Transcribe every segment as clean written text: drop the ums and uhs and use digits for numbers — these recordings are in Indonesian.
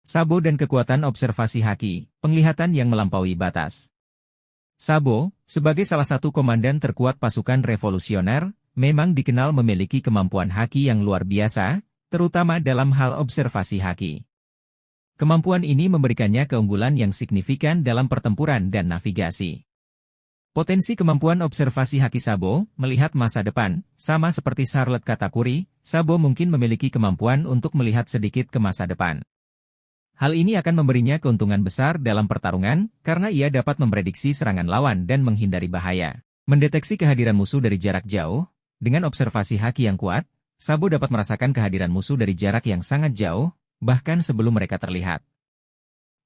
Sabo dan kekuatan observasi Haki, penglihatan yang melampaui batas. Sabo, sebagai salah satu komandan terkuat pasukan revolusioner, memang dikenal memiliki kemampuan Haki yang luar biasa, terutama dalam hal observasi Haki. Kemampuan ini memberikannya keunggulan yang signifikan dalam pertempuran dan navigasi. Potensi kemampuan observasi Haki Sabo, melihat masa depan, sama seperti Charlotte Katakuri, Sabo mungkin memiliki kemampuan untuk melihat sedikit ke masa depan. Hal ini akan memberinya keuntungan besar dalam pertarungan, karena ia dapat memprediksi serangan lawan dan menghindari bahaya. Mendeteksi kehadiran musuh dari jarak jauh, dengan observasi Haki yang kuat, Sabo dapat merasakan kehadiran musuh dari jarak yang sangat jauh, bahkan sebelum mereka terlihat.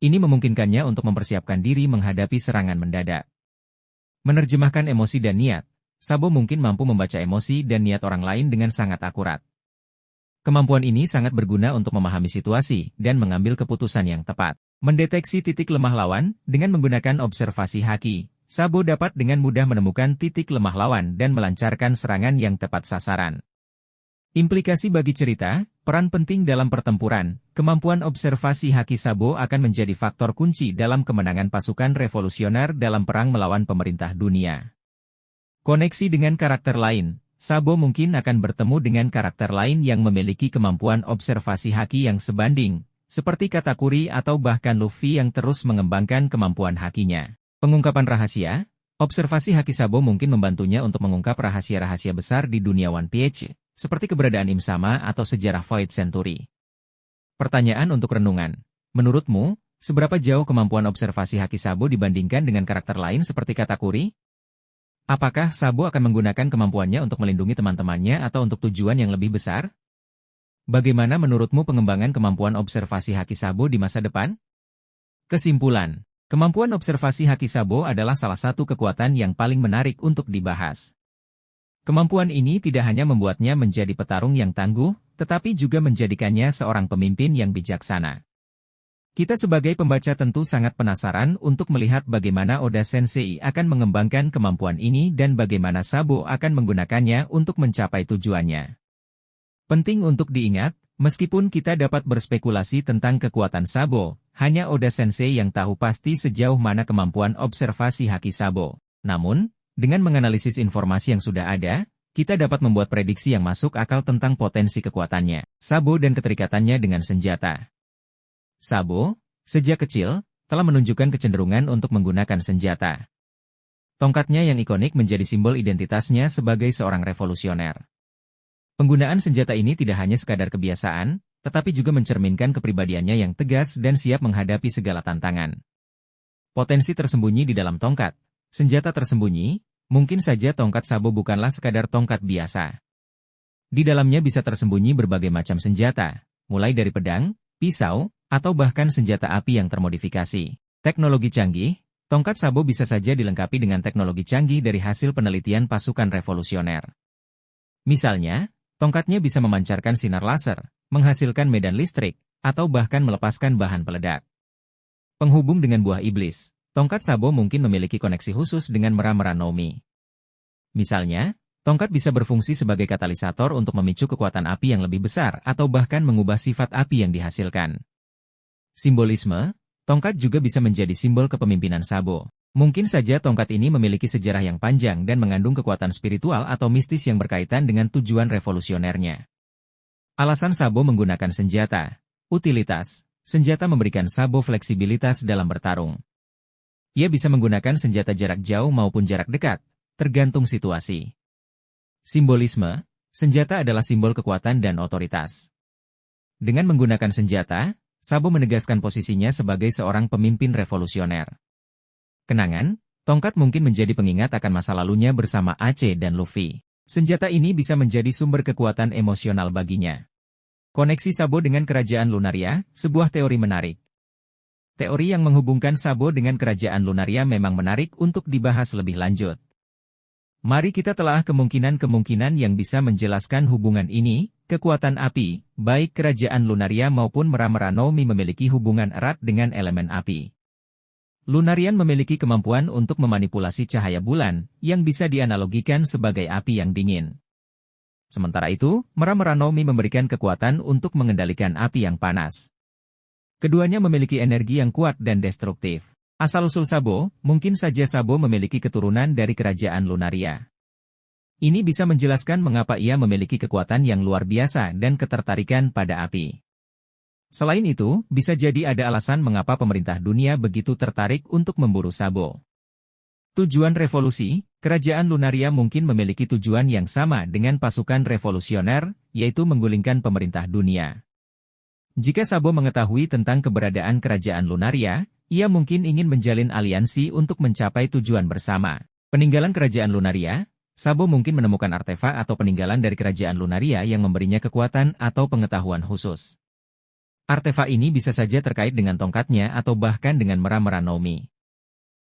Ini memungkinkannya untuk mempersiapkan diri menghadapi serangan mendadak. Menerjemahkan emosi dan niat, Sabo mungkin mampu membaca emosi dan niat orang lain dengan sangat akurat. Kemampuan ini sangat berguna untuk memahami situasi dan mengambil keputusan yang tepat. Mendeteksi titik lemah lawan, dengan menggunakan observasi Haki, Sabo dapat dengan mudah menemukan titik lemah lawan dan melancarkan serangan yang tepat sasaran. Implikasi bagi cerita, peran penting dalam pertempuran, kemampuan observasi Haki Sabo akan menjadi faktor kunci dalam kemenangan pasukan revolusioner dalam perang melawan pemerintah dunia. Koneksi dengan karakter lain, Sabo mungkin akan bertemu dengan karakter lain yang memiliki kemampuan observasi Haki yang sebanding, seperti Katakuri atau bahkan Luffy yang terus mengembangkan kemampuan Hakinya. Pengungkapan rahasia, observasi Haki Sabo mungkin membantunya untuk mengungkap rahasia-rahasia besar di dunia One Piece, seperti keberadaan Im Sama atau sejarah Void Century. Pertanyaan untuk renungan. Menurutmu, seberapa jauh kemampuan observasi Haki Sabo dibandingkan dengan karakter lain seperti Katakuri? Apakah Sabo akan menggunakan kemampuannya untuk melindungi teman-temannya atau untuk tujuan yang lebih besar? Bagaimana menurutmu pengembangan kemampuan observasi Haki Sabo di masa depan? Kesimpulan, kemampuan observasi Haki Sabo adalah salah satu kekuatan yang paling menarik untuk dibahas. Kemampuan ini tidak hanya membuatnya menjadi petarung yang tangguh, tetapi juga menjadikannya seorang pemimpin yang bijaksana. Kita sebagai pembaca tentu sangat penasaran untuk melihat bagaimana Oda Sensei akan mengembangkan kemampuan ini dan bagaimana Sabo akan menggunakannya untuk mencapai tujuannya. Penting untuk diingat, meskipun kita dapat berspekulasi tentang kekuatan Sabo, hanya Oda Sensei yang tahu pasti sejauh mana kemampuan observasi Haki Sabo. Namun, dengan menganalisis informasi yang sudah ada, kita dapat membuat prediksi yang masuk akal tentang potensi kekuatannya, Sabo dan keterikatannya dengan senjata. Sabo, sejak kecil, telah menunjukkan kecenderungan untuk menggunakan senjata. Tongkatnya yang ikonik menjadi simbol identitasnya sebagai seorang revolusioner. Penggunaan senjata ini tidak hanya sekadar kebiasaan, tetapi juga mencerminkan kepribadiannya yang tegas dan siap menghadapi segala tantangan. Potensi tersembunyi di dalam tongkat. Senjata tersembunyi, mungkin saja tongkat Sabo bukanlah sekadar tongkat biasa. Di dalamnya bisa tersembunyi berbagai macam senjata, mulai dari pedang, pisau, atau bahkan senjata api yang termodifikasi. Teknologi canggih, tongkat Sabo bisa saja dilengkapi dengan teknologi canggih dari hasil penelitian pasukan revolusioner. Misalnya, tongkatnya bisa memancarkan sinar laser, menghasilkan medan listrik, atau bahkan melepaskan bahan peledak. Penghubung dengan buah iblis, tongkat Sabo mungkin memiliki koneksi khusus dengan mera-mera Nomi. Misalnya, tongkat bisa berfungsi sebagai katalisator untuk memicu kekuatan api yang lebih besar atau bahkan mengubah sifat api yang dihasilkan. Simbolisme, tongkat juga bisa menjadi simbol kepemimpinan Sabo. Mungkin saja tongkat ini memiliki sejarah yang panjang dan mengandung kekuatan spiritual atau mistis yang berkaitan dengan tujuan revolusionernya. Alasan Sabo menggunakan senjata. Utilitas, senjata memberikan Sabo fleksibilitas dalam bertarung. Ia bisa menggunakan senjata jarak jauh maupun jarak dekat, tergantung situasi. Simbolisme, senjata adalah simbol kekuatan dan otoritas. Dengan menggunakan senjata, Sabo menegaskan posisinya sebagai seorang pemimpin revolusioner. Kenangan, tongkat mungkin menjadi pengingat akan masa lalunya bersama Ace dan Luffy. Senjata ini bisa menjadi sumber kekuatan emosional baginya. Koneksi Sabo dengan Kerajaan Lunaria, sebuah teori menarik. Teori yang menghubungkan Sabo dengan Kerajaan Lunaria memang menarik untuk dibahas lebih lanjut. Mari kita telah kemungkinan-kemungkinan yang bisa menjelaskan hubungan ini. Kekuatan api, baik Kerajaan Lunaria maupun mera-mera Nomi memiliki hubungan erat dengan elemen api. Lunarian memiliki kemampuan untuk memanipulasi cahaya bulan, yang bisa dianalogikan sebagai api yang dingin. Sementara itu, mera-mera Nomi memberikan kekuatan untuk mengendalikan api yang panas. Keduanya memiliki energi yang kuat dan destruktif. Asal-usul Sabo, mungkin saja Sabo memiliki keturunan dari kerajaan Lunaria. Ini bisa menjelaskan mengapa ia memiliki kekuatan yang luar biasa dan ketertarikan pada api. Selain itu, bisa jadi ada alasan mengapa pemerintah dunia begitu tertarik untuk memburu Sabo. Tujuan revolusi, kerajaan Lunaria mungkin memiliki tujuan yang sama dengan pasukan revolusioner, yaitu menggulingkan pemerintah dunia. Jika Sabo mengetahui tentang keberadaan kerajaan Lunaria, ia mungkin ingin menjalin aliansi untuk mencapai tujuan bersama. Peninggalan kerajaan Lunaria, Sabo mungkin menemukan artefak atau peninggalan dari kerajaan Lunaria yang memberinya kekuatan atau pengetahuan khusus. Artefak ini bisa saja terkait dengan tongkatnya atau bahkan dengan mera-mera Nomi.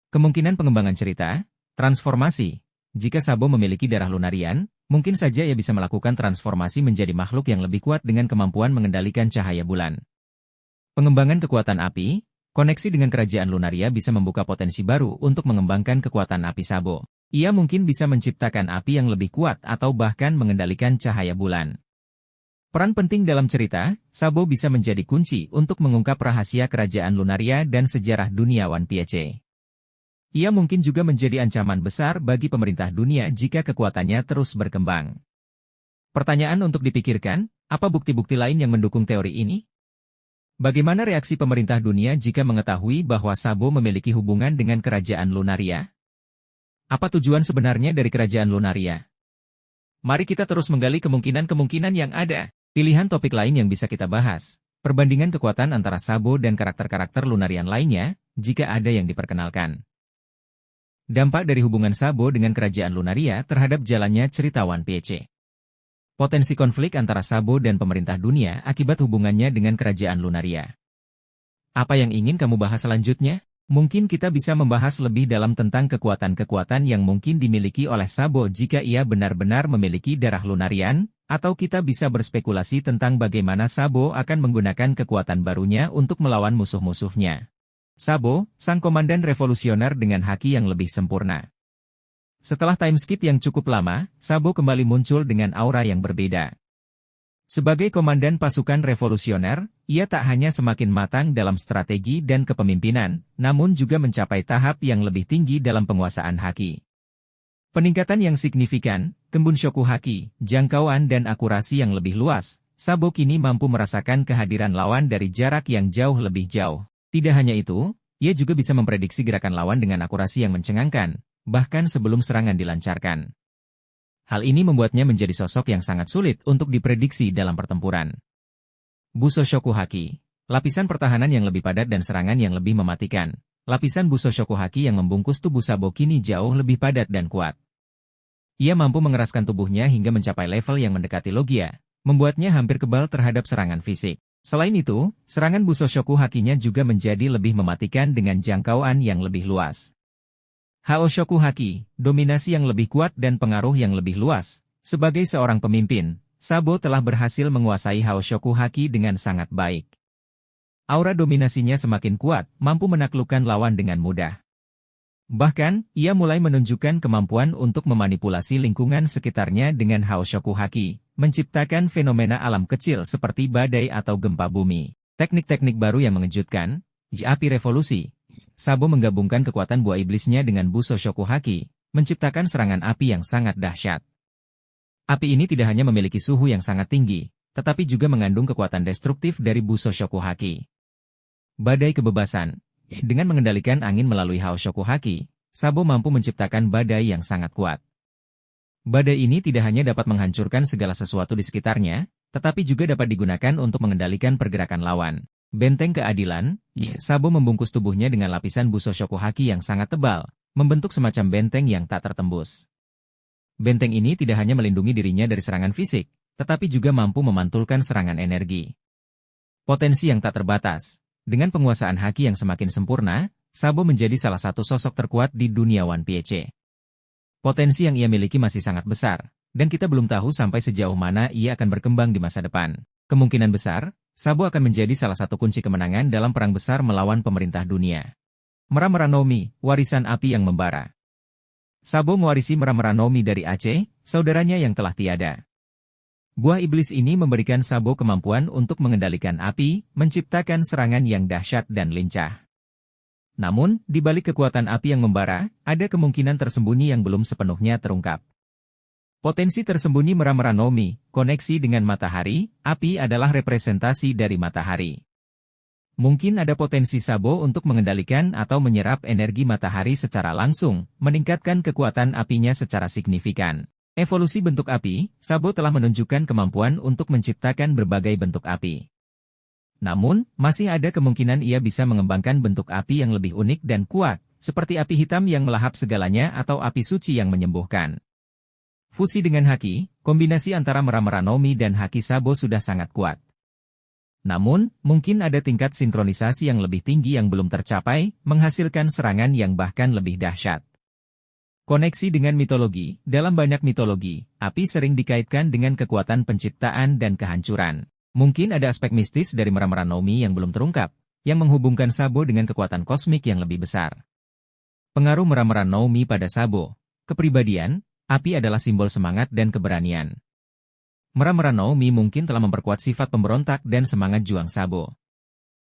Kemungkinan pengembangan cerita, transformasi. Jika Sabo memiliki darah Lunarian, mungkin saja ia bisa melakukan transformasi menjadi makhluk yang lebih kuat dengan kemampuan mengendalikan cahaya bulan. Pengembangan kekuatan api, koneksi dengan kerajaan Lunaria bisa membuka potensi baru untuk mengembangkan kekuatan api Sabo. Ia mungkin bisa menciptakan api yang lebih kuat atau bahkan mengendalikan cahaya bulan. Peran penting dalam cerita, Sabo bisa menjadi kunci untuk mengungkap rahasia kerajaan Lunaria dan sejarah dunia One Piece. Ia mungkin juga menjadi ancaman besar bagi pemerintah dunia jika kekuatannya terus berkembang. Pertanyaan untuk dipikirkan, apa bukti-bukti lain yang mendukung teori ini? Bagaimana reaksi pemerintah dunia jika mengetahui bahwa Sabo memiliki hubungan dengan kerajaan Lunaria? Apa tujuan sebenarnya dari kerajaan Lunaria? Mari kita terus menggali kemungkinan-kemungkinan yang ada. Pilihan topik lain yang bisa kita bahas. Perbandingan kekuatan antara Sabo dan karakter-karakter Lunarian lainnya, jika ada yang diperkenalkan. Dampak dari hubungan Sabo dengan kerajaan Lunaria terhadap jalannya cerita One Piece. Potensi konflik antara Sabo dan pemerintah dunia akibat hubungannya dengan kerajaan Lunaria. Apa yang ingin kamu bahas selanjutnya? Mungkin kita bisa membahas lebih dalam tentang kekuatan-kekuatan yang mungkin dimiliki oleh Sabo jika ia benar-benar memiliki darah Lunarian, atau kita bisa berspekulasi tentang bagaimana Sabo akan menggunakan kekuatan barunya untuk melawan musuh-musuhnya. Sabo, sang komandan revolusioner dengan haki yang lebih sempurna. Setelah time skip yang cukup lama, Sabo kembali muncul dengan aura yang berbeda. Sebagai komandan pasukan revolusioner, ia tak hanya semakin matang dalam strategi dan kepemimpinan, namun juga mencapai tahap yang lebih tinggi dalam penguasaan haki. Peningkatan yang signifikan, Kenbunshoku haki, jangkauan dan akurasi yang lebih luas, Sabo kini mampu merasakan kehadiran lawan dari jarak yang jauh lebih jauh. Tidak hanya itu, ia juga bisa memprediksi gerakan lawan dengan akurasi yang mencengangkan, bahkan sebelum serangan dilancarkan. Hal ini membuatnya menjadi sosok yang sangat sulit untuk diprediksi dalam pertempuran. Busoshoku haki, lapisan pertahanan yang lebih padat dan serangan yang lebih mematikan. Lapisan Busoshoku haki yang membungkus tubuh Sabo kini jauh lebih padat dan kuat. Ia mampu mengeraskan tubuhnya hingga mencapai level yang mendekati Logia, membuatnya hampir kebal terhadap serangan fisik. Selain itu, serangan Busoshoku hakinya juga menjadi lebih mematikan dengan jangkauan yang lebih luas. Haoshoku haki, dominasi yang lebih kuat dan pengaruh yang lebih luas. Sebagai seorang pemimpin, Sabo telah berhasil menguasai Haoshoku haki dengan sangat baik. Aura dominasinya semakin kuat, mampu menaklukkan lawan dengan mudah. Bahkan, ia mulai menunjukkan kemampuan untuk memanipulasi lingkungan sekitarnya dengan Haoshoku haki, menciptakan fenomena alam kecil seperti badai atau gempa bumi. Teknik-teknik baru yang mengejutkan, api revolusi. Sabo menggabungkan kekuatan buah iblisnya dengan Busoshoku haki, menciptakan serangan api yang sangat dahsyat. Api ini tidak hanya memiliki suhu yang sangat tinggi, tetapi juga mengandung kekuatan destruktif dari Busoshoku haki. Badai kebebasan. Dengan mengendalikan angin melalui Haoshoku haki, Sabo mampu menciptakan badai yang sangat kuat. Badai ini tidak hanya dapat menghancurkan segala sesuatu di sekitarnya, tetapi juga dapat digunakan untuk mengendalikan pergerakan lawan. Benteng keadilan, Sabo membungkus tubuhnya dengan lapisan Busoshoku haki yang sangat tebal, membentuk semacam benteng yang tak tertembus. Benteng ini tidak hanya melindungi dirinya dari serangan fisik, tetapi juga mampu memantulkan serangan energi. Potensi yang tak terbatas. Dengan penguasaan haki yang semakin sempurna, Sabo menjadi salah satu sosok terkuat di dunia One Piece. Potensi yang ia miliki masih sangat besar, dan kita belum tahu sampai sejauh mana ia akan berkembang di masa depan. Kemungkinan besar, Sabo akan menjadi salah satu kunci kemenangan dalam perang besar melawan pemerintah dunia. Mera-mera Nomi, warisan api yang membara. Sabo mewarisi mera-mera Nomi dari Aceh, saudaranya yang telah tiada. Buah iblis ini memberikan Sabo kemampuan untuk mengendalikan api, menciptakan serangan yang dahsyat dan lincah. Namun, di balik kekuatan api yang membara, ada kemungkinan tersembunyi yang belum sepenuhnya terungkap. Potensi tersembunyi Meramara Nomi, koneksi dengan matahari, api adalah representasi dari matahari. Mungkin ada potensi Sabo untuk mengendalikan atau menyerap energi matahari secara langsung, meningkatkan kekuatan apinya secara signifikan. Evolusi bentuk api, Sabo telah menunjukkan kemampuan untuk menciptakan berbagai bentuk api. Namun, masih ada kemungkinan ia bisa mengembangkan bentuk api yang lebih unik dan kuat, seperti api hitam yang melahap segalanya atau api suci yang menyembuhkan. Fusi dengan haki, kombinasi antara Meramara Nomi dan haki Sabo sudah sangat kuat. Namun, mungkin ada tingkat sinkronisasi yang lebih tinggi yang belum tercapai, menghasilkan serangan yang bahkan lebih dahsyat. Koneksi dengan mitologi, dalam banyak mitologi, api sering dikaitkan dengan kekuatan penciptaan dan kehancuran. Mungkin ada aspek mistis dari Meramara Nomi yang belum terungkap, yang menghubungkan Sabo dengan kekuatan kosmik yang lebih besar. Pengaruh Meramara Nomi pada Sabo. Kepribadian, api adalah simbol semangat dan keberanian. Meramara Nomi mungkin telah memperkuat sifat pemberontak dan semangat juang Sabo.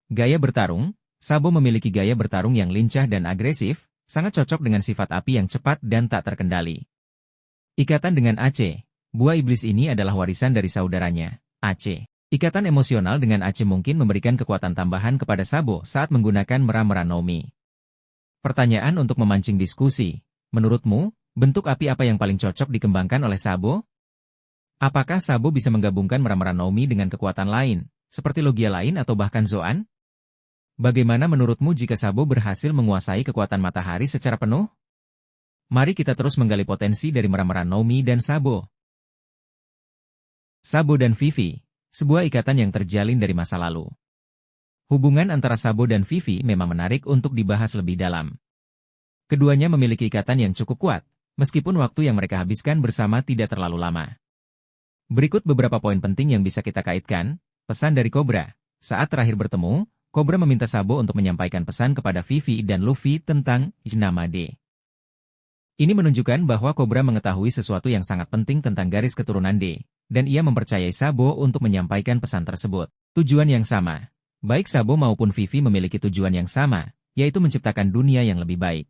Gaya bertarung, Sabo memiliki gaya bertarung yang lincah dan agresif, sangat cocok dengan sifat api yang cepat dan tak terkendali. Ikatan dengan Aceh. Buah iblis ini adalah warisan dari saudaranya, Aceh. Ikatan emosional dengan Aceh mungkin memberikan kekuatan tambahan kepada Sabo saat menggunakan Meramara Nomi. Pertanyaan untuk memancing diskusi. Menurutmu, bentuk api apa yang paling cocok dikembangkan oleh Sabo? Apakah Sabo bisa menggabungkan Meramara Nomi dengan kekuatan lain, seperti logia lain atau bahkan Zoan? Bagaimana menurutmu jika Sabo berhasil menguasai kekuatan matahari secara penuh? Mari kita terus menggali potensi dari Meramara Nomi dan Sabo. Sabo dan Vivi, sebuah ikatan yang terjalin dari masa lalu. Hubungan antara Sabo dan Vivi memang menarik untuk dibahas lebih dalam. Keduanya memiliki ikatan yang cukup kuat, meskipun waktu yang mereka habiskan bersama tidak terlalu lama. Berikut beberapa poin penting yang bisa kita kaitkan. Pesan dari Cobra. Saat terakhir bertemu, Cobra meminta Sabo untuk menyampaikan pesan kepada Vivi dan Luffy tentang nama D. Ini menunjukkan bahwa Cobra mengetahui sesuatu yang sangat penting tentang garis keturunan D, dan ia mempercayai Sabo untuk menyampaikan pesan tersebut. Tujuan yang sama. Baik Sabo maupun Vivi memiliki tujuan yang sama, yaitu menciptakan dunia yang lebih baik.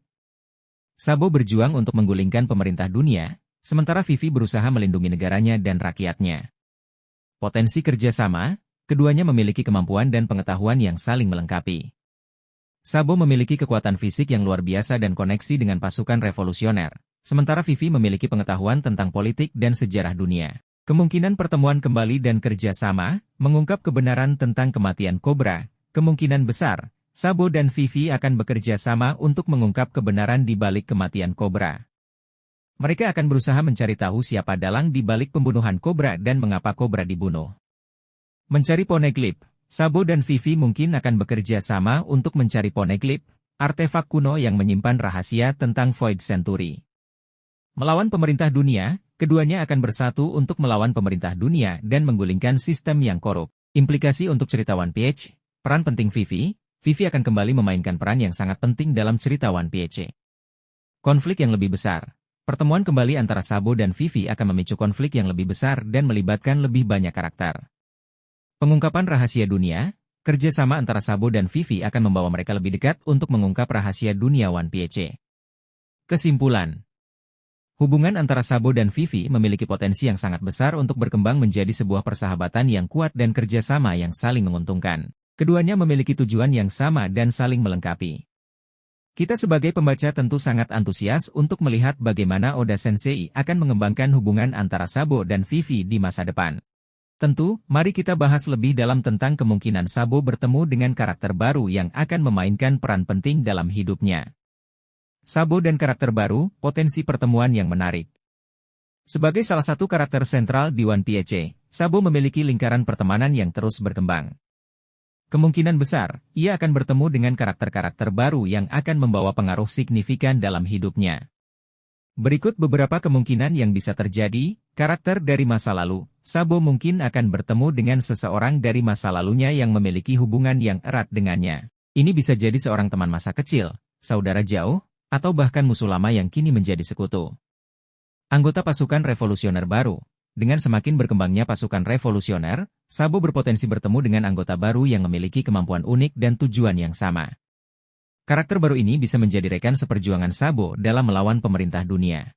Sabo berjuang untuk menggulingkan pemerintah dunia, sementara Vivi berusaha melindungi negaranya dan rakyatnya. Potensi kerjasama. Keduanya memiliki kemampuan dan pengetahuan yang saling melengkapi. Sabo memiliki kekuatan fisik yang luar biasa dan koneksi dengan pasukan revolusioner, sementara Vivi memiliki pengetahuan tentang politik dan sejarah dunia. Kemungkinan pertemuan kembali dan kerjasama, mengungkap kebenaran tentang kematian Cobra. Kemungkinan besar, Sabo dan Vivi akan bekerja sama untuk mengungkap kebenaran di balik kematian Cobra. Mereka akan berusaha mencari tahu siapa dalang di balik pembunuhan Cobra dan mengapa Cobra dibunuh. Mencari Poneglyph. Sabo dan Vivi mungkin akan bekerja sama untuk mencari Poneglyph, artefak kuno yang menyimpan rahasia tentang Void Century. Melawan pemerintah dunia, keduanya akan bersatu untuk melawan pemerintah dunia dan menggulingkan sistem yang korup. Implikasi untuk cerita One Piece. Peran penting Vivi. Vivi akan kembali memainkan peran yang sangat penting dalam cerita One Piece. Konflik yang lebih besar. Pertemuan kembali antara Sabo dan Vivi akan memicu konflik yang lebih besar dan melibatkan lebih banyak karakter. Pengungkapan rahasia dunia, kerjasama antara Sabo dan Vivi akan membawa mereka lebih dekat untuk mengungkap rahasia dunia One Piece. Kesimpulan. Hubungan antara Sabo dan Vivi memiliki potensi yang sangat besar untuk berkembang menjadi sebuah persahabatan yang kuat dan kerjasama yang saling menguntungkan. Keduanya memiliki tujuan yang sama dan saling melengkapi. Kita sebagai pembaca tentu sangat antusias untuk melihat bagaimana Oda Sensei akan mengembangkan hubungan antara Sabo dan Vivi di masa depan. Tentu, mari kita bahas lebih dalam tentang kemungkinan Sabo bertemu dengan karakter baru yang akan memainkan peran penting dalam hidupnya. Sabo dan karakter baru, potensi pertemuan yang menarik. Sebagai salah satu karakter sentral di One Piece, Sabo memiliki lingkaran pertemanan yang terus berkembang. Kemungkinan besar, ia akan bertemu dengan karakter-karakter baru yang akan membawa pengaruh signifikan dalam hidupnya. Berikut beberapa kemungkinan yang bisa terjadi. Karakter dari masa lalu. Sabo mungkin akan bertemu dengan seseorang dari masa lalunya yang memiliki hubungan yang erat dengannya. Ini bisa jadi seorang teman masa kecil, saudara jauh, atau bahkan musuh lama yang kini menjadi sekutu. Anggota pasukan revolusioner baru. dengan semakin berkembangnya pasukan revolusioner, Sabo berpotensi bertemu dengan anggota baru yang memiliki kemampuan unik dan tujuan yang sama. Karakter baru ini bisa menjadi rekan seperjuangan Sabo dalam melawan pemerintah dunia.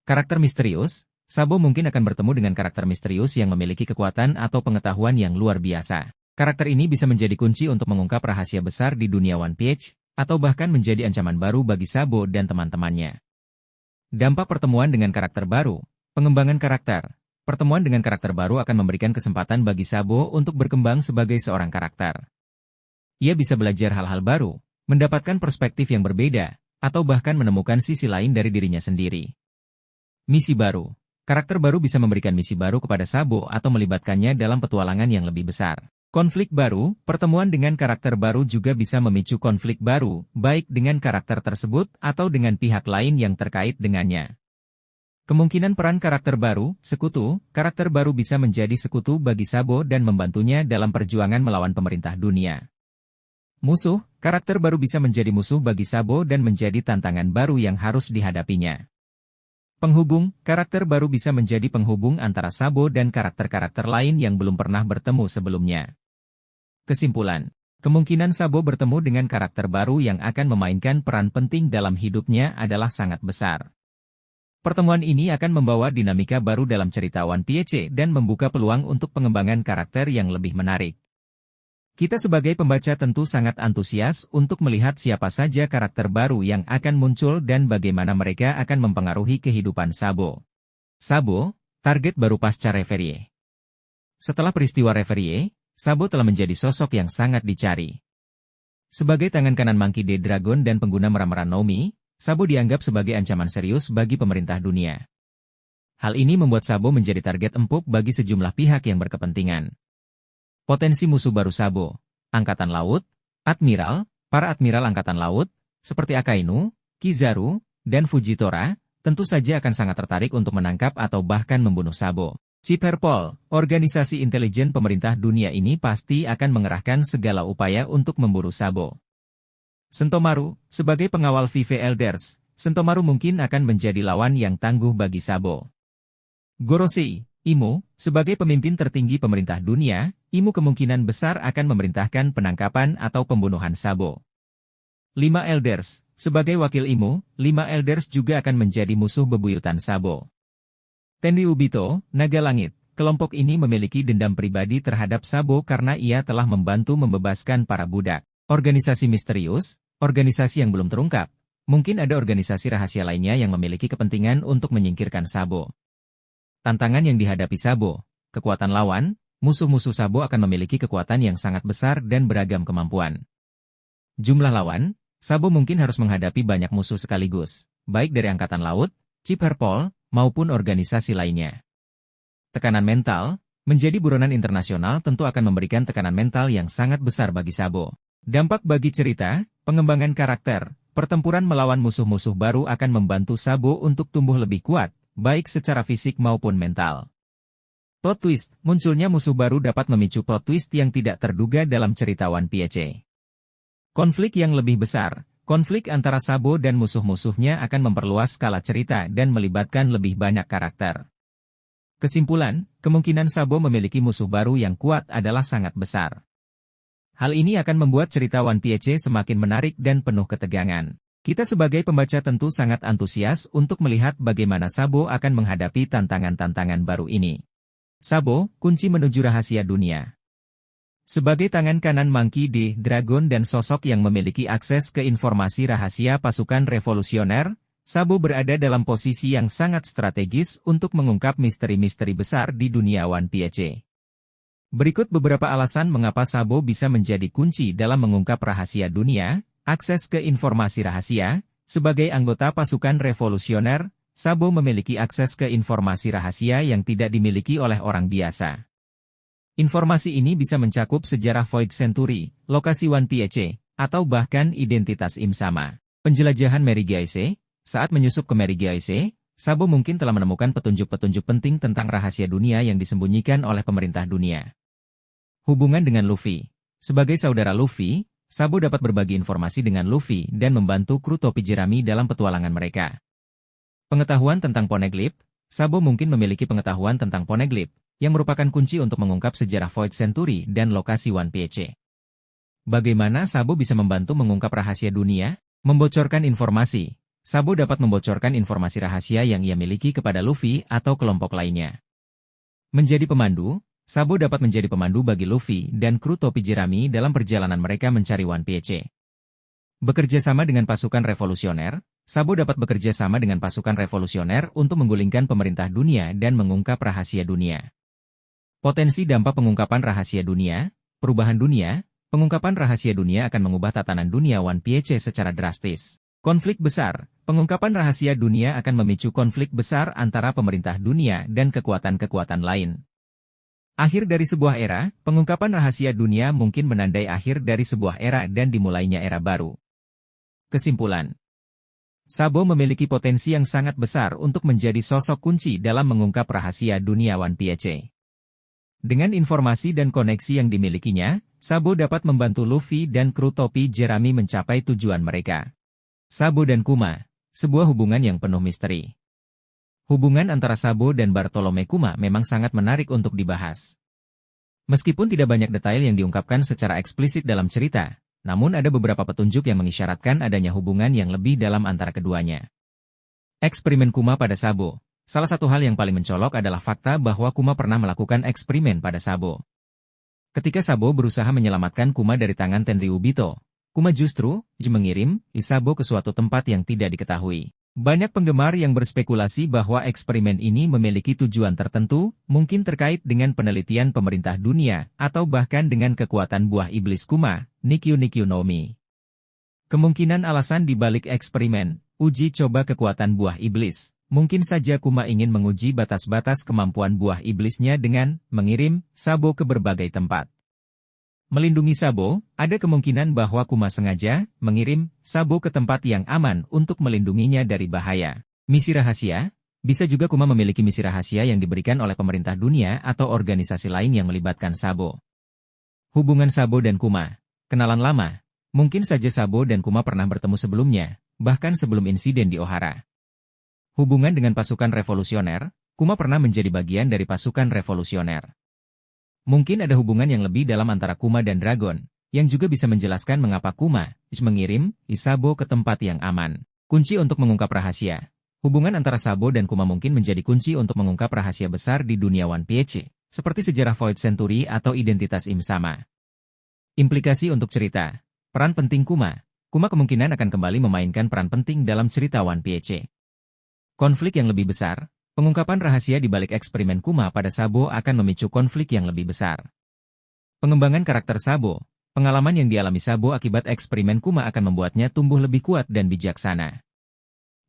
Karakter misterius, Sabo mungkin akan bertemu dengan karakter misterius yang memiliki kekuatan atau pengetahuan yang luar biasa. Karakter ini bisa menjadi kunci untuk mengungkap rahasia besar di dunia One Piece, atau bahkan menjadi ancaman baru bagi Sabo dan teman-temannya. Dampak pertemuan dengan karakter baru. Pengembangan karakter. Pertemuan dengan karakter baru akan memberikan kesempatan bagi Sabo untuk berkembang sebagai seorang karakter. Ia bisa belajar hal-hal baru, mendapatkan perspektif yang berbeda, atau bahkan menemukan sisi lain dari dirinya sendiri. Misi baru. Karakter baru bisa memberikan misi baru kepada Sabo atau melibatkannya dalam petualangan yang lebih besar. Konflik baru. Pertemuan dengan karakter baru juga bisa memicu konflik baru, baik dengan karakter tersebut atau dengan pihak lain yang terkait dengannya. Kemungkinan peran karakter baru, sekutu, karakter baru bisa menjadi sekutu bagi Sabo dan membantunya dalam perjuangan melawan pemerintah dunia. Musuh, karakter baru bisa menjadi musuh bagi Sabo dan menjadi tantangan baru yang harus dihadapinya. Penghubung, karakter baru bisa menjadi penghubung antara Sabo dan karakter-karakter lain yang belum pernah bertemu sebelumnya. Kesimpulan, kemungkinan Sabo bertemu dengan karakter baru yang akan memainkan peran penting dalam hidupnya adalah sangat besar. Pertemuan ini akan membawa dinamika baru dalam cerita One Piece dan membuka peluang untuk pengembangan karakter yang lebih menarik. Kita sebagai pembaca tentu sangat antusias untuk melihat siapa saja karakter baru yang akan muncul dan bagaimana mereka akan mempengaruhi kehidupan Sabo. Sabo, target baru pasca Reverie. Setelah peristiwa Reverie, Sabo telah menjadi sosok yang sangat dicari. Sebagai tangan kanan Monkey D. Dragon dan pengguna meram-meram Nomi, Sabo dianggap sebagai ancaman serius bagi pemerintah dunia. Hal ini membuat Sabo menjadi target empuk bagi sejumlah pihak yang berkepentingan. Potensi musuh baru Sabo, Angkatan Laut, Admiral, para Admiral Angkatan Laut, seperti Akainu, Kizaru, dan Fujitora, tentu saja akan sangat tertarik untuk menangkap atau bahkan membunuh Sabo. Ciperpol, organisasi intelijen pemerintah dunia ini pasti akan mengerahkan segala upaya untuk memburu Sabo. Sentomaru, sebagai pengawal Vive Elders, Sentomaru mungkin akan menjadi lawan yang tangguh bagi Sabo. Gorosei, Imo, sebagai pemimpin tertinggi pemerintah dunia, Imo kemungkinan besar akan memerintahkan penangkapan atau pembunuhan Sabo. 5 Elders, sebagai wakil Imo, 5 Elders juga akan menjadi musuh bebuyutan Sabo. Tenryubito, Naga Langit, kelompok ini memiliki dendam pribadi terhadap Sabo karena ia telah membantu membebaskan para budak. Organisasi misterius, organisasi yang belum terungkap, mungkin ada organisasi rahasia lainnya yang memiliki kepentingan untuk menyingkirkan Sabo. Tantangan yang dihadapi Sabo, kekuatan lawan, musuh-musuh Sabo akan memiliki kekuatan yang sangat besar dan beragam kemampuan. Jumlah lawan, Sabo mungkin harus menghadapi banyak musuh sekaligus, baik dari Angkatan Laut, Ciperpol, maupun organisasi lainnya. Tekanan mental, menjadi buronan internasional tentu akan memberikan tekanan mental yang sangat besar bagi Sabo. Dampak bagi cerita, pengembangan karakter, pertempuran melawan musuh-musuh baru akan membantu Sabo untuk tumbuh lebih kuat, baik secara fisik maupun mental. Plot twist, munculnya musuh baru dapat memicu plot twist yang tidak terduga dalam cerita One Piece. Konflik yang lebih besar, konflik antara Sabo dan musuh-musuhnya akan memperluas skala cerita dan melibatkan lebih banyak karakter. Kesimpulan, kemungkinan Sabo memiliki musuh baru yang kuat adalah sangat besar. Hal ini akan membuat cerita One Piece semakin menarik dan penuh ketegangan. Kita sebagai pembaca tentu sangat antusias untuk melihat bagaimana Sabo akan menghadapi tantangan-tantangan baru ini. Sabo, kunci menuju rahasia dunia. Sebagai tangan kanan Monkey D. Dragon dan sosok yang memiliki akses ke informasi rahasia pasukan revolusioner, Sabo berada dalam posisi yang sangat strategis untuk mengungkap misteri-misteri besar di dunia One Piece. Berikut beberapa alasan mengapa Sabo bisa menjadi kunci dalam mengungkap rahasia dunia. Akses ke informasi rahasia. Sebagai anggota pasukan revolusioner, Sabo memiliki akses ke informasi rahasia yang tidak dimiliki oleh orang biasa. Informasi ini bisa mencakup sejarah Void Century, lokasi One Piece, atau bahkan identitas Im Sama. Penjelajahan Mary Geise. Saat menyusup ke Mary Geise, Sabo mungkin telah menemukan petunjuk-petunjuk penting tentang rahasia dunia yang disembunyikan oleh pemerintah dunia. Hubungan dengan Luffy. Sebagai saudara Luffy, Sabo dapat berbagi informasi dengan Luffy dan membantu kru topi jerami dalam petualangan mereka. Pengetahuan tentang Poneglyph. Sabo mungkin memiliki pengetahuan tentang Poneglyph, yang merupakan kunci untuk mengungkap sejarah Void Century dan lokasi One Piece. Bagaimana Sabo bisa membantu mengungkap rahasia dunia? Membocorkan informasi. Sabo dapat membocorkan informasi rahasia yang ia miliki kepada Luffy atau kelompok lainnya. Menjadi pemandu, Sabo dapat menjadi pemandu bagi Luffy dan kru topi jerami dalam perjalanan mereka mencari One Piece. Bekerja sama dengan pasukan revolusioner, Sabo dapat bekerja sama dengan pasukan revolusioner untuk menggulingkan pemerintah dunia dan mengungkap rahasia dunia. Potensi dampak pengungkapan rahasia dunia, perubahan dunia, pengungkapan rahasia dunia akan mengubah tatanan dunia One Piece secara drastis. Konflik besar, pengungkapan rahasia dunia akan memicu konflik besar antara pemerintah dunia dan kekuatan-kekuatan lain. Akhir dari sebuah era, pengungkapan rahasia dunia mungkin menandai akhir dari sebuah era dan dimulainya era baru. Kesimpulan. Sabo memiliki potensi yang sangat besar untuk menjadi sosok kunci dalam mengungkap rahasia dunia One Piece. Dengan informasi dan koneksi yang dimilikinya, Sabo dapat membantu Luffy dan kru topi jerami mencapai tujuan mereka. Sabo dan Kuma, sebuah hubungan yang penuh misteri. Hubungan antara Sabo dan Bartolome Kuma memang sangat menarik untuk dibahas. Meskipun tidak banyak detail yang diungkapkan secara eksplisit dalam cerita, namun ada beberapa petunjuk yang mengisyaratkan adanya hubungan yang lebih dalam antara keduanya. Eksperimen Kuma pada Sabo. Salah satu hal yang paling mencolok adalah fakta bahwa Kuma pernah melakukan eksperimen pada Sabo. Ketika Sabo berusaha menyelamatkan Kuma dari tangan Tenryubito, Kuma justru mengirim Sabo ke suatu tempat yang tidak diketahui. Banyak penggemar yang berspekulasi bahwa eksperimen ini memiliki tujuan tertentu, mungkin terkait dengan penelitian pemerintah dunia, atau bahkan dengan kekuatan buah iblis Kuma, Nikyu no Mi. Kemungkinan alasan di balik eksperimen, uji coba kekuatan buah iblis, mungkin saja Kuma ingin menguji batas-batas kemampuan buah iblisnya dengan mengirim Sabo ke berbagai tempat. Melindungi Sabo, ada kemungkinan bahwa Kuma sengaja mengirim Sabo ke tempat yang aman untuk melindunginya dari bahaya. Misi rahasia, bisa juga Kuma memiliki misi rahasia yang diberikan oleh pemerintah dunia atau organisasi lain yang melibatkan Sabo. Hubungan Sabo dan Kuma, kenalan lama, mungkin saja Sabo dan Kuma pernah bertemu sebelumnya, bahkan sebelum insiden di Ohara. Hubungan dengan pasukan revolusioner, Kuma pernah menjadi bagian dari pasukan revolusioner. Mungkin ada hubungan yang lebih dalam antara Kuma dan Dragon, yang juga bisa menjelaskan mengapa Kuma mengirim Sabo ke tempat yang aman. Kunci untuk mengungkap rahasia. Hubungan antara Sabo dan Kuma mungkin menjadi kunci untuk mengungkap rahasia besar di dunia One Piece, seperti sejarah Void Century atau identitas Im Sama. Implikasi untuk cerita. Peran penting Kuma. Kuma kemungkinan akan kembali memainkan peran penting dalam cerita One Piece. Konflik yang lebih besar. Pengungkapan rahasia di balik eksperimen Kuma pada Sabo akan memicu konflik yang lebih besar. Pengembangan karakter Sabo. Pengalaman yang dialami Sabo akibat eksperimen Kuma akan membuatnya tumbuh lebih kuat dan bijaksana.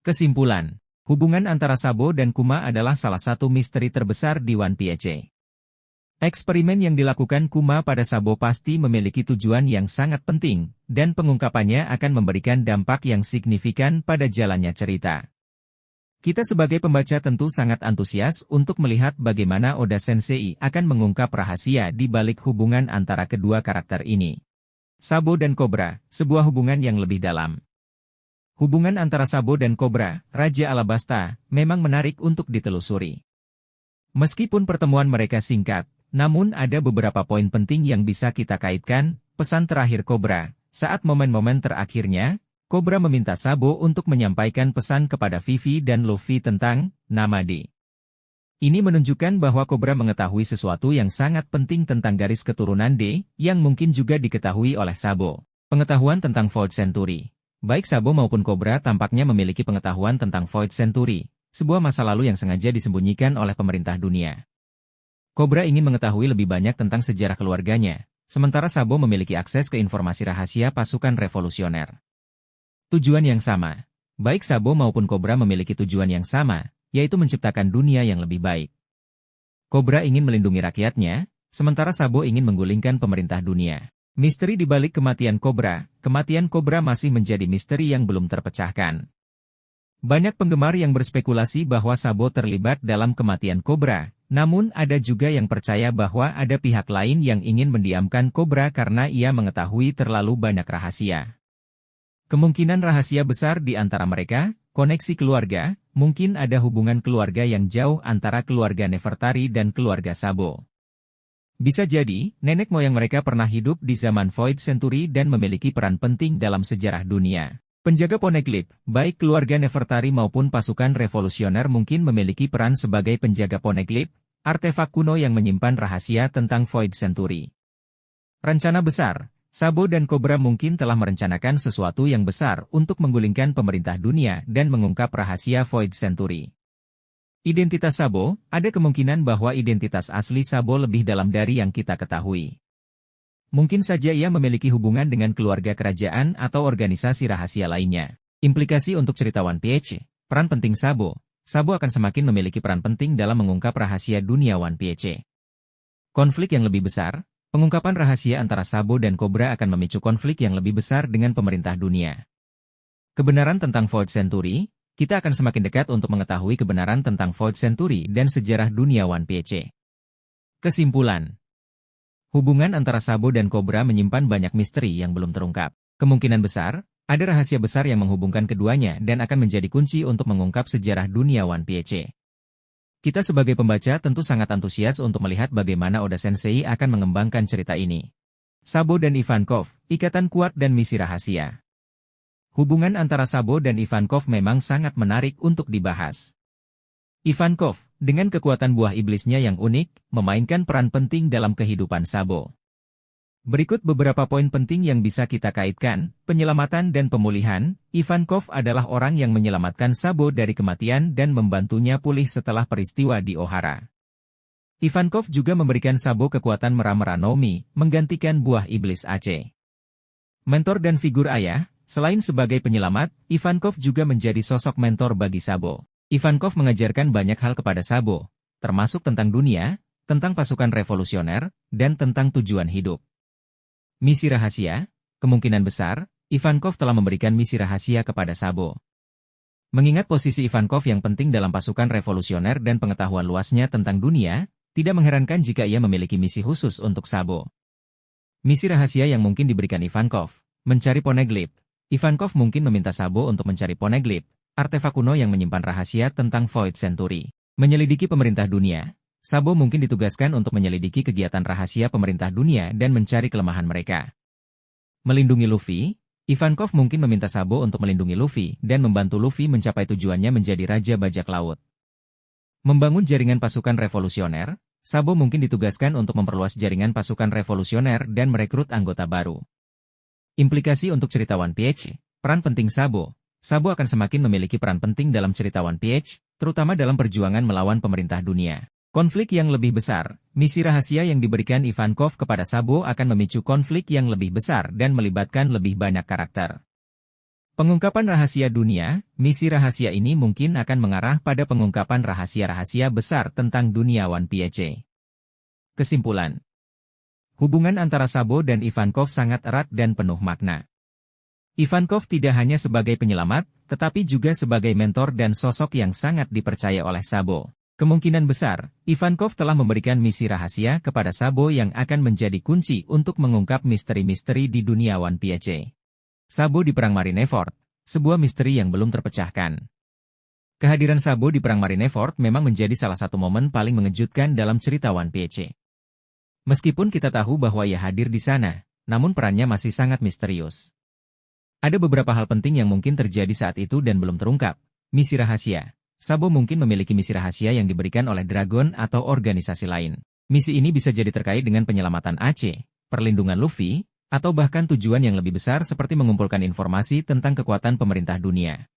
Kesimpulan. Hubungan antara Sabo dan Kuma adalah salah satu misteri terbesar di One Piece. Eksperimen yang dilakukan Kuma pada Sabo pasti memiliki tujuan yang sangat penting, dan pengungkapannya akan memberikan dampak yang signifikan pada jalannya cerita. Kita sebagai pembaca tentu sangat antusias untuk melihat bagaimana Oda Sensei akan mengungkap rahasia di balik hubungan antara kedua karakter ini. Sabo dan Cobra, sebuah hubungan yang lebih dalam. Hubungan antara Sabo dan Cobra, Raja Alabasta, memang menarik untuk ditelusuri. Meskipun pertemuan mereka singkat, namun ada beberapa poin penting yang bisa kita kaitkan. Pesan terakhir Cobra, saat momen-momen terakhirnya, Cobra meminta Sabo untuk menyampaikan pesan kepada Vivi dan Luffy tentang nama D. Ini menunjukkan bahwa Cobra mengetahui sesuatu yang sangat penting tentang garis keturunan D, yang mungkin juga diketahui oleh Sabo. Pengetahuan tentang Void Century. Baik Sabo maupun Cobra tampaknya memiliki pengetahuan tentang Void Century, sebuah masa lalu yang sengaja disembunyikan oleh pemerintah dunia. Cobra ingin mengetahui lebih banyak tentang sejarah keluarganya, sementara Sabo memiliki akses ke informasi rahasia pasukan revolusioner. Tujuan yang sama. Baik Sabo maupun Cobra memiliki tujuan yang sama, yaitu menciptakan dunia yang lebih baik. Cobra ingin melindungi rakyatnya, sementara Sabo ingin menggulingkan pemerintah dunia. Misteri di balik kematian Cobra masih menjadi misteri yang belum terpecahkan. Banyak penggemar yang berspekulasi bahwa Sabo terlibat dalam kematian Cobra, namun ada juga yang percaya bahwa ada pihak lain yang ingin mendiamkan Cobra karena ia mengetahui terlalu banyak rahasia. Kemungkinan rahasia besar di antara mereka, Koneksi keluarga, mungkin ada hubungan keluarga yang jauh antara keluarga Nefertari dan keluarga Sabo. Bisa jadi, nenek moyang mereka pernah hidup di zaman Void Century dan memiliki peran penting dalam sejarah dunia. Penjaga Poneglyph, baik keluarga Nefertari maupun pasukan revolusioner mungkin memiliki peran sebagai penjaga Poneglyph, artefak kuno yang menyimpan rahasia tentang Void Century. Rencana besar, Sabo dan Cobra mungkin telah merencanakan sesuatu yang besar untuk menggulingkan pemerintah dunia dan mengungkap rahasia Void Century. Identitas Sabo, ada kemungkinan bahwa identitas asli Sabo lebih dalam dari yang kita ketahui. Mungkin saja ia memiliki hubungan dengan keluarga kerajaan atau organisasi rahasia lainnya. Implikasi untuk cerita One Piece, peran penting Sabo. Sabo akan semakin memiliki peran penting dalam mengungkap rahasia dunia One Piece. Konflik yang lebih besar, pengungkapan rahasia antara Sabo dan Cobra akan memicu konflik yang lebih besar dengan pemerintah dunia. Kebenaran tentang Void Century, kita akan semakin dekat untuk mengetahui kebenaran tentang Void Century dan sejarah dunia One Piece. Kesimpulan. Hubungan antara Sabo dan Cobra menyimpan banyak misteri yang belum terungkap. Kemungkinan besar, ada rahasia besar yang menghubungkan keduanya dan akan menjadi kunci untuk mengungkap sejarah dunia One Piece. Kita sebagai pembaca tentu sangat antusias untuk melihat bagaimana Oda Sensei akan mengembangkan cerita ini. Sabo dan Ivankov, ikatan kuat dan misi rahasia. Hubungan antara Sabo dan Ivankov memang sangat menarik untuk dibahas. Ivankov, dengan kekuatan buah iblisnya yang unik, memainkan peran penting dalam kehidupan Sabo. Berikut beberapa poin penting yang bisa kita kaitkan, penyelamatan dan pemulihan. Ivankov adalah orang yang menyelamatkan Sabo dari kematian dan membantunya pulih setelah peristiwa di Ohara. Ivankov juga memberikan Sabo kekuatan Mera-Mera no Mi, menggantikan buah iblis Aceh. Mentor dan figur ayah, selain sebagai penyelamat, Ivankov juga menjadi sosok mentor bagi Sabo. Ivankov mengajarkan banyak hal kepada Sabo, termasuk tentang dunia, tentang pasukan revolusioner, dan tentang tujuan hidup. Misi rahasia, kemungkinan besar, Ivankov telah memberikan misi rahasia kepada Sabo. Mengingat posisi Ivankov yang penting dalam pasukan revolusioner dan pengetahuan luasnya tentang dunia, tidak mengherankan jika ia memiliki misi khusus untuk Sabo. Misi rahasia yang mungkin diberikan Ivankov, mencari Poneglyph. Ivankov mungkin meminta Sabo untuk mencari Poneglyph, artefak kuno yang menyimpan rahasia tentang Void Century. Menyelidiki pemerintah dunia, Sabo mungkin ditugaskan untuk menyelidiki kegiatan rahasia pemerintah dunia dan mencari kelemahan mereka. Melindungi Luffy, Ivankov mungkin meminta Sabo untuk melindungi Luffy dan membantu Luffy mencapai tujuannya menjadi Raja Bajak Laut. Membangun jaringan pasukan revolusioner, Sabo mungkin ditugaskan untuk memperluas jaringan pasukan revolusioner dan merekrut anggota baru. Implikasi untuk cerita One Piece, peran penting Sabo. Sabo akan semakin memiliki peran penting dalam cerita One Piece, terutama dalam perjuangan melawan pemerintah dunia. Konflik yang lebih besar, misi rahasia yang diberikan Ivankov kepada Sabo akan memicu konflik yang lebih besar dan melibatkan lebih banyak karakter. Pengungkapan rahasia dunia, misi rahasia ini mungkin akan mengarah pada pengungkapan rahasia-rahasia besar tentang dunia One Piece. Kesimpulan. Hubungan antara Sabo dan Ivankov sangat erat dan penuh makna. Ivankov tidak hanya sebagai penyelamat, tetapi juga sebagai mentor dan sosok yang sangat dipercaya oleh Sabo. Kemungkinan besar, Ivankov telah memberikan misi rahasia kepada Sabo yang akan menjadi kunci untuk mengungkap misteri-misteri di dunia One Piece. Sabo di Perang Marineford, sebuah misteri yang belum terpecahkan. Kehadiran Sabo di Perang Marineford memang menjadi salah satu momen paling mengejutkan dalam cerita One Piece. Meskipun kita tahu bahwa ia hadir di sana, namun perannya masih sangat misterius. Ada beberapa hal penting yang mungkin terjadi saat itu dan belum terungkap. Misi rahasia. Sabo mungkin memiliki misi rahasia yang diberikan oleh Dragon atau organisasi lain. Misi ini bisa jadi terkait dengan penyelamatan Aceh, perlindungan Luffy, atau bahkan tujuan yang lebih besar seperti mengumpulkan informasi tentang kekuatan pemerintah dunia.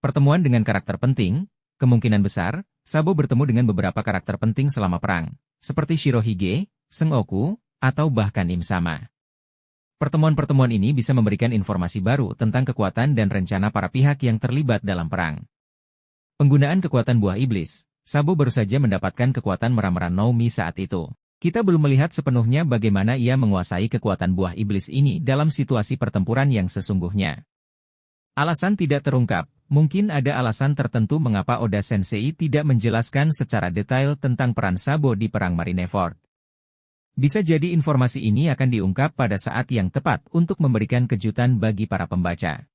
Pertemuan dengan karakter penting, kemungkinan besar, Sabo bertemu dengan beberapa karakter penting selama perang, seperti Shirohige, Sengoku, atau bahkan Im Sama. Pertemuan-pertemuan ini bisa memberikan informasi baru tentang kekuatan dan rencana para pihak yang terlibat dalam perang. Penggunaan kekuatan buah iblis, Sabo baru saja mendapatkan kekuatan Mera-Mera no Mi saat itu. Kita belum melihat sepenuhnya bagaimana ia menguasai kekuatan buah iblis ini dalam situasi pertempuran yang sesungguhnya. Alasan tidak terungkap, mungkin ada alasan tertentu mengapa Oda Sensei tidak menjelaskan secara detail tentang peran Sabo di Perang Marineford. Bisa jadi informasi ini akan diungkap pada saat yang tepat untuk memberikan kejutan bagi para pembaca.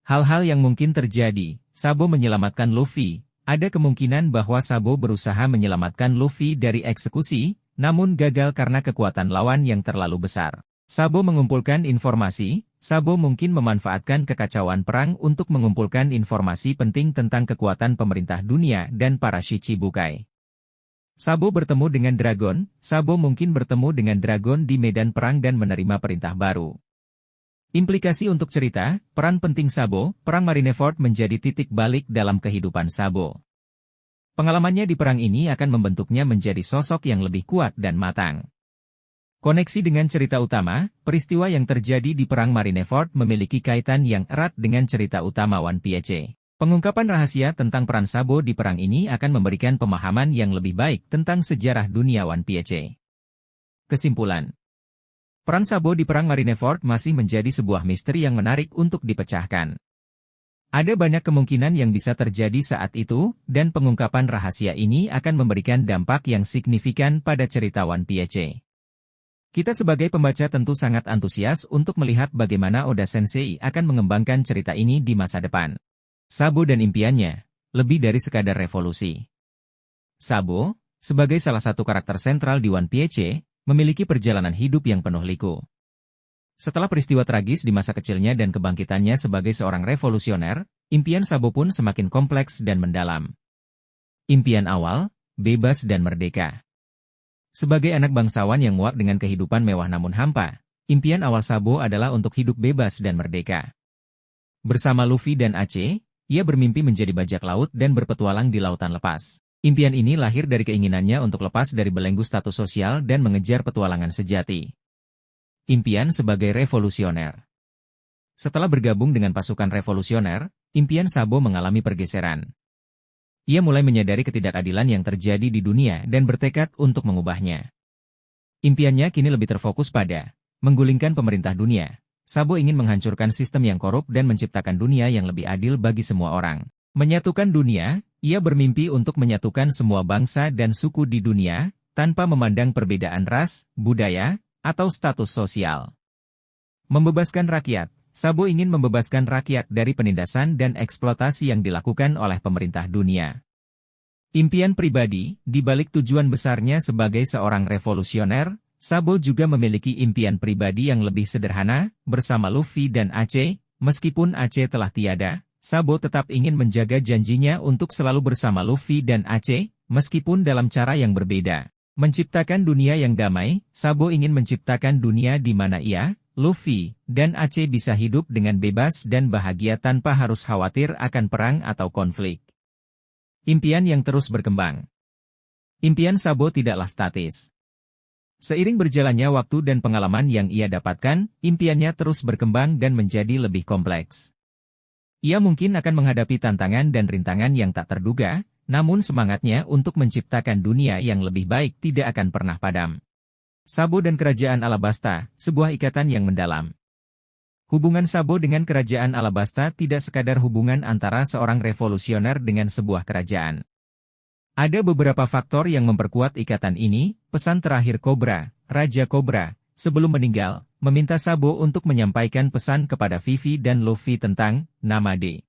Hal-hal yang mungkin terjadi, Sabo menyelamatkan Luffy. Ada kemungkinan bahwa Sabo berusaha menyelamatkan Luffy dari eksekusi, namun gagal karena kekuatan lawan yang terlalu besar. Sabo mengumpulkan informasi. Sabo mungkin memanfaatkan kekacauan perang untuk mengumpulkan informasi penting tentang kekuatan pemerintah dunia dan para Shichibukai. Sabo bertemu dengan Dragon. Sabo mungkin bertemu dengan Dragon di medan perang dan menerima perintah baru. Implikasi untuk cerita, peran penting Sabo, Perang Marineford menjadi titik balik dalam kehidupan Sabo. Pengalamannya di perang ini akan membentuknya menjadi sosok yang lebih kuat dan matang. Koneksi dengan cerita utama, peristiwa yang terjadi di Perang Marineford memiliki kaitan yang erat dengan cerita utama One Piece. Pengungkapan rahasia tentang peran Sabo di perang ini akan memberikan pemahaman yang lebih baik tentang sejarah dunia One Piece. Kesimpulan. Peran Sabo di Perang Marineford masih menjadi sebuah misteri yang menarik untuk dipecahkan. Ada banyak kemungkinan yang bisa terjadi saat itu, dan pengungkapan rahasia ini akan memberikan dampak yang signifikan pada cerita One Piece. Kita sebagai pembaca tentu sangat antusias untuk melihat bagaimana Oda Sensei akan mengembangkan cerita ini di masa depan. Sabo dan impiannya, lebih dari sekadar revolusi. Sabo, sebagai salah satu karakter sentral di One Piece, memiliki perjalanan hidup yang penuh liku. Setelah peristiwa tragis di masa kecilnya dan kebangkitannya sebagai seorang revolusioner, impian Sabo pun semakin kompleks dan mendalam. Impian awal, bebas dan merdeka. Sebagai anak bangsawan yang muak dengan kehidupan mewah namun hampa, impian awal Sabo adalah untuk hidup bebas dan merdeka. Bersama Luffy dan Ace, ia bermimpi menjadi bajak laut dan berpetualang di lautan lepas. Impian ini lahir dari keinginannya untuk lepas dari belenggu status sosial dan mengejar petualangan sejati. Impian sebagai revolusioner. Setelah bergabung dengan pasukan revolusioner, impian Sabo mengalami pergeseran. Ia mulai menyadari ketidakadilan yang terjadi di dunia dan bertekad untuk mengubahnya. Impiannya kini lebih terfokus pada menggulingkan pemerintah dunia. Sabo ingin menghancurkan sistem yang korup dan menciptakan dunia yang lebih adil bagi semua orang. Menyatukan dunia, ia bermimpi untuk menyatukan semua bangsa dan suku di dunia, tanpa memandang perbedaan ras, budaya, atau status sosial. Membebaskan rakyat. Sabo ingin membebaskan rakyat dari penindasan dan eksploitasi yang dilakukan oleh pemerintah dunia. Impian pribadi, di balik tujuan besarnya sebagai seorang revolusioner, Sabo juga memiliki impian pribadi yang lebih sederhana, bersama Luffy dan Ace. Meskipun Ace telah tiada, Sabo tetap ingin menjaga janjinya untuk selalu bersama Luffy dan Ace, meskipun dalam cara yang berbeda. Menciptakan dunia yang damai, Sabo ingin menciptakan dunia di mana ia, Luffy, dan Ace bisa hidup dengan bebas dan bahagia tanpa harus khawatir akan perang atau konflik. Impian yang terus berkembang. Impian Sabo tidaklah statis. Seiring berjalannya waktu dan pengalaman yang ia dapatkan, impiannya terus berkembang dan menjadi lebih kompleks. Ia mungkin akan menghadapi tantangan dan rintangan yang tak terduga, namun semangatnya untuk menciptakan dunia yang lebih baik tidak akan pernah padam. Sabo dan Kerajaan Alabasta, sebuah ikatan yang mendalam. Hubungan Sabo dengan Kerajaan Alabasta tidak sekadar hubungan antara seorang revolusioner dengan sebuah kerajaan. Ada beberapa faktor yang memperkuat ikatan ini. Pesan terakhir Cobra, Raja Cobra, sebelum meninggal, meminta Sabo untuk menyampaikan pesan kepada Vivi dan Luffy tentang nama D.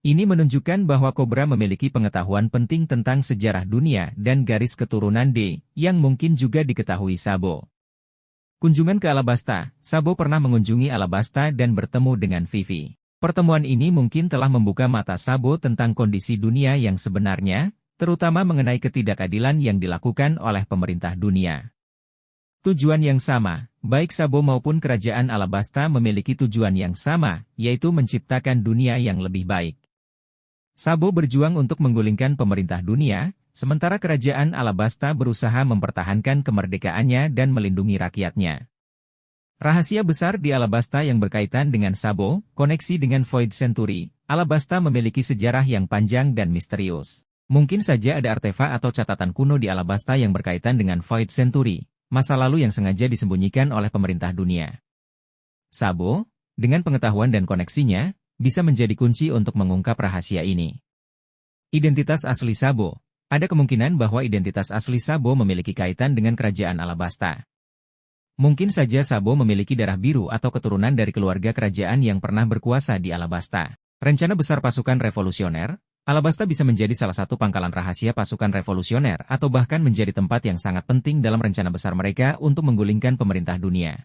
Ini menunjukkan bahwa Cobra memiliki pengetahuan penting tentang sejarah dunia dan garis keturunan D, yang mungkin juga diketahui Sabo. Kunjungan ke Alabasta, Sabo pernah mengunjungi Alabasta dan bertemu dengan Vivi. Pertemuan ini mungkin telah membuka mata Sabo tentang kondisi dunia yang sebenarnya, terutama mengenai ketidakadilan yang dilakukan oleh pemerintah dunia. Tujuan yang sama, baik Sabo maupun Kerajaan Alabasta memiliki tujuan yang sama, yaitu menciptakan dunia yang lebih baik. Sabo berjuang untuk menggulingkan pemerintah dunia, sementara Kerajaan Alabasta berusaha mempertahankan kemerdekaannya dan melindungi rakyatnya. Rahasia besar di Alabasta yang berkaitan dengan Sabo, koneksi dengan Void Century. Alabasta memiliki sejarah yang panjang dan misterius. Mungkin saja ada artefak atau catatan kuno di Alabasta yang berkaitan dengan Void Century, masa lalu yang sengaja disembunyikan oleh pemerintah dunia. Sabo, dengan pengetahuan dan koneksinya, bisa menjadi kunci untuk mengungkap rahasia ini. Identitas asli Sabo. Ada kemungkinan bahwa identitas asli Sabo memiliki kaitan dengan Kerajaan Alabasta. Mungkin saja Sabo memiliki darah biru atau keturunan dari keluarga kerajaan yang pernah berkuasa di Alabasta. Rencana besar pasukan revolusioner, Alabasta bisa menjadi salah satu pangkalan rahasia pasukan revolusioner atau bahkan menjadi tempat yang sangat penting dalam rencana besar mereka untuk menggulingkan pemerintah dunia.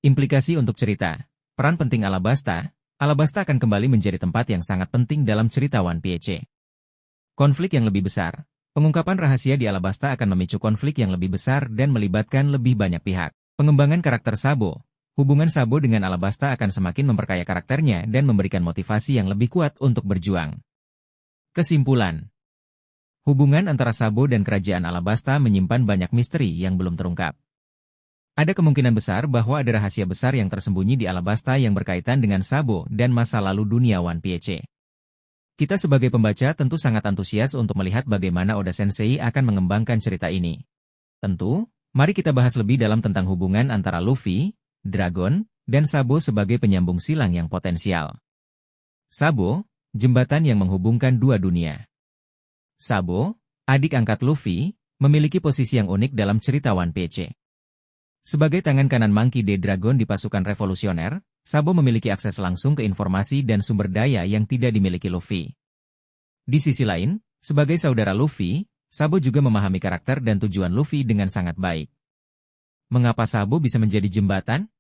Implikasi untuk cerita. Peran penting Alabasta akan kembali menjadi tempat yang sangat penting dalam cerita One Piece. Konflik yang lebih besar. Pengungkapan rahasia di Alabasta akan memicu konflik yang lebih besar dan melibatkan lebih banyak pihak. Pengembangan karakter Sabo. Hubungan Sabo dengan Alabasta akan semakin memperkaya karakternya dan memberikan motivasi yang lebih kuat untuk berjuang. Kesimpulan. Hubungan antara Sabo dan kerajaan Alabasta menyimpan banyak misteri yang belum terungkap. Ada kemungkinan besar bahwa ada rahasia besar yang tersembunyi di Alabasta yang berkaitan dengan Sabo dan masa lalu dunia One Piece. Kita sebagai pembaca tentu sangat antusias untuk melihat bagaimana Oda Sensei akan mengembangkan cerita ini. Tentu, mari kita bahas lebih dalam tentang hubungan antara Luffy, Dragon, dan Sabo sebagai penyambung silang yang potensial. Sabo, jembatan yang menghubungkan dua dunia. Sabo, adik angkat Luffy, memiliki posisi yang unik dalam cerita One Piece. Sebagai tangan kanan Monkey D. Dragon di pasukan revolusioner, Sabo memiliki akses langsung ke informasi dan sumber daya yang tidak dimiliki Luffy. Di sisi lain, sebagai saudara Luffy, Sabo juga memahami karakter dan tujuan Luffy dengan sangat baik. Mengapa Sabo bisa menjadi jembatan?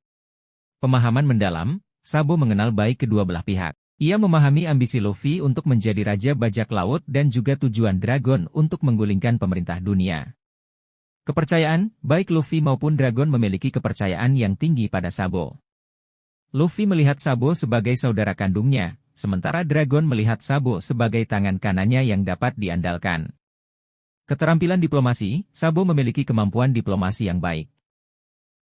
Pemahaman mendalam, Sabo mengenal baik kedua belah pihak. Ia memahami ambisi Luffy untuk menjadi Raja Bajak Laut dan juga tujuan Dragon untuk menggulingkan pemerintah dunia. Kepercayaan, baik Luffy maupun Dragon memiliki kepercayaan yang tinggi pada Sabo. Luffy melihat Sabo sebagai saudara kandungnya, sementara Dragon melihat Sabo sebagai tangan kanannya yang dapat diandalkan. Keterampilan diplomasi, Sabo memiliki kemampuan diplomasi yang baik.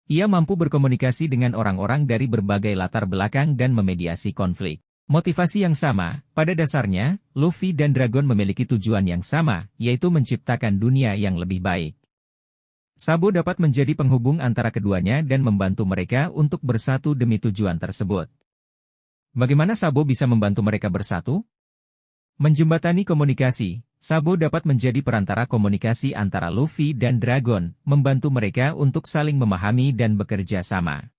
Ia mampu berkomunikasi dengan orang-orang dari berbagai latar belakang dan memediasi konflik. Motivasi yang sama, pada dasarnya, Luffy dan Dragon memiliki tujuan yang sama, yaitu menciptakan dunia yang lebih baik. Sabo dapat menjadi penghubung antara keduanya dan membantu mereka untuk bersatu demi tujuan tersebut. Bagaimana Sabo bisa membantu mereka bersatu? Menjembatani komunikasi, Sabo dapat menjadi perantara komunikasi antara Luffy dan Dragon, membantu mereka untuk saling memahami dan bekerja sama.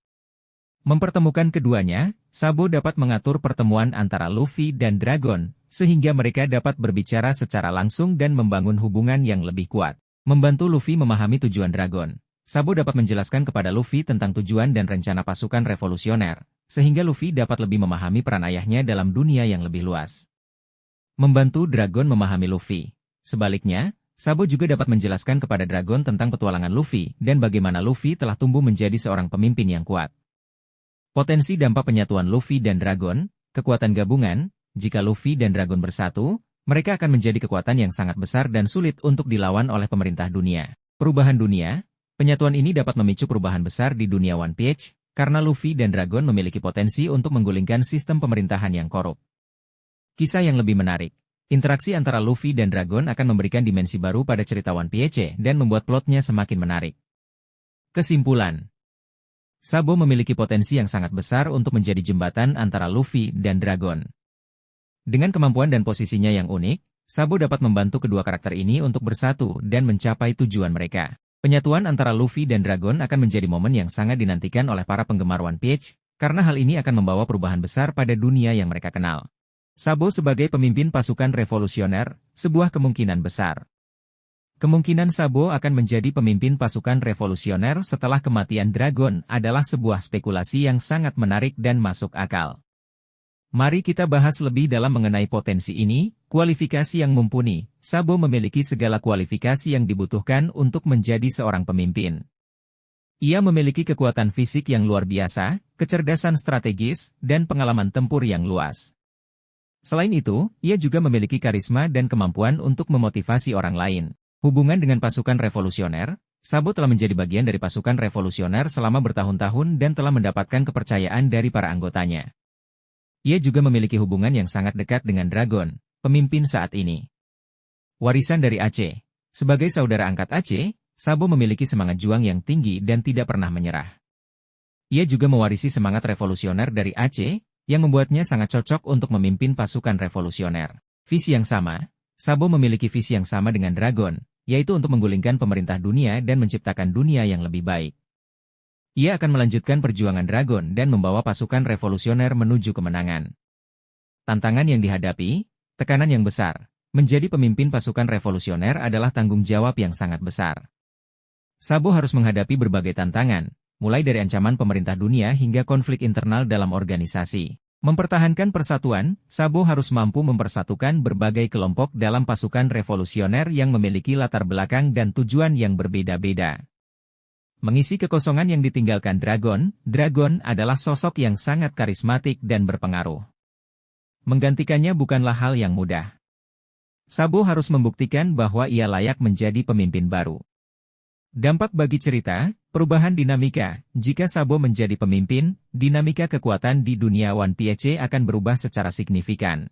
Mempertemukan keduanya, Sabo dapat mengatur pertemuan antara Luffy dan Dragon, sehingga mereka dapat berbicara secara langsung dan membangun hubungan yang lebih kuat. Membantu Luffy memahami tujuan Dragon. Sabo dapat menjelaskan kepada Luffy tentang tujuan dan rencana pasukan revolusioner, sehingga Luffy dapat lebih memahami peran ayahnya dalam dunia yang lebih luas. Membantu Dragon memahami Luffy. Sebaliknya, Sabo juga dapat menjelaskan kepada Dragon tentang petualangan Luffy dan bagaimana Luffy telah tumbuh menjadi seorang pemimpin yang kuat. Potensi dampak penyatuan Luffy dan Dragon, kekuatan gabungan, jika Luffy dan Dragon bersatu, mereka akan menjadi kekuatan yang sangat besar dan sulit untuk dilawan oleh pemerintah dunia. Perubahan dunia, penyatuan ini dapat memicu perubahan besar di dunia One Piece, karena Luffy dan Dragon memiliki potensi untuk menggulingkan sistem pemerintahan yang korup. Kisah yang lebih menarik. Interaksi antara Luffy dan Dragon akan memberikan dimensi baru pada cerita One Piece dan membuat plotnya semakin menarik. Kesimpulan. Sabo memiliki potensi yang sangat besar untuk menjadi jembatan antara Luffy dan Dragon. Dengan kemampuan dan posisinya yang unik, Sabo dapat membantu kedua karakter ini untuk bersatu dan mencapai tujuan mereka. Penyatuan antara Luffy dan Dragon akan menjadi momen yang sangat dinantikan oleh para penggemar One Piece, karena hal ini akan membawa perubahan besar pada dunia yang mereka kenal. Sabo sebagai pemimpin pasukan revolusioner, sebuah kemungkinan besar. Kemungkinan Sabo akan menjadi pemimpin pasukan revolusioner setelah kematian Dragon adalah sebuah spekulasi yang sangat menarik dan masuk akal. Mari kita bahas lebih dalam mengenai potensi ini. Kualifikasi yang mumpuni. Sabo memiliki segala kualifikasi yang dibutuhkan untuk menjadi seorang pemimpin. Ia memiliki kekuatan fisik yang luar biasa, kecerdasan strategis, dan pengalaman tempur yang luas. Selain itu, ia juga memiliki karisma dan kemampuan untuk memotivasi orang lain. Hubungan dengan pasukan revolusioner, Sabo telah menjadi bagian dari pasukan revolusioner selama bertahun-tahun dan telah mendapatkan kepercayaan dari para anggotanya. Ia juga memiliki hubungan yang sangat dekat dengan Dragon, pemimpin saat ini. Warisan dari Aceh. Sebagai saudara angkat Aceh, Sabo memiliki semangat juang yang tinggi dan tidak pernah menyerah. Ia juga mewarisi semangat revolusioner dari Aceh, yang membuatnya sangat cocok untuk memimpin pasukan revolusioner. Visi yang sama, Sabo memiliki visi yang sama dengan Dragon, yaitu untuk menggulingkan pemerintah dunia dan menciptakan dunia yang lebih baik. Ia akan melanjutkan perjuangan Dragon dan membawa pasukan revolusioner menuju kemenangan. Tantangan yang dihadapi, tekanan yang besar. Menjadi pemimpin pasukan revolusioner adalah tanggung jawab yang sangat besar. Sabo harus menghadapi berbagai tantangan, mulai dari ancaman pemerintah dunia hingga konflik internal dalam organisasi. Mempertahankan persatuan, Sabo harus mampu mempersatukan berbagai kelompok dalam pasukan revolusioner yang memiliki latar belakang dan tujuan yang berbeda-beda. Mengisi kekosongan yang ditinggalkan Dragon, Dragon adalah sosok yang sangat karismatik dan berpengaruh. Menggantikannya bukanlah hal yang mudah. Sabo harus membuktikan bahwa ia layak menjadi pemimpin baru. Dampak bagi cerita, perubahan dinamika. Jika Sabo menjadi pemimpin, dinamika kekuatan di dunia One Piece akan berubah secara signifikan.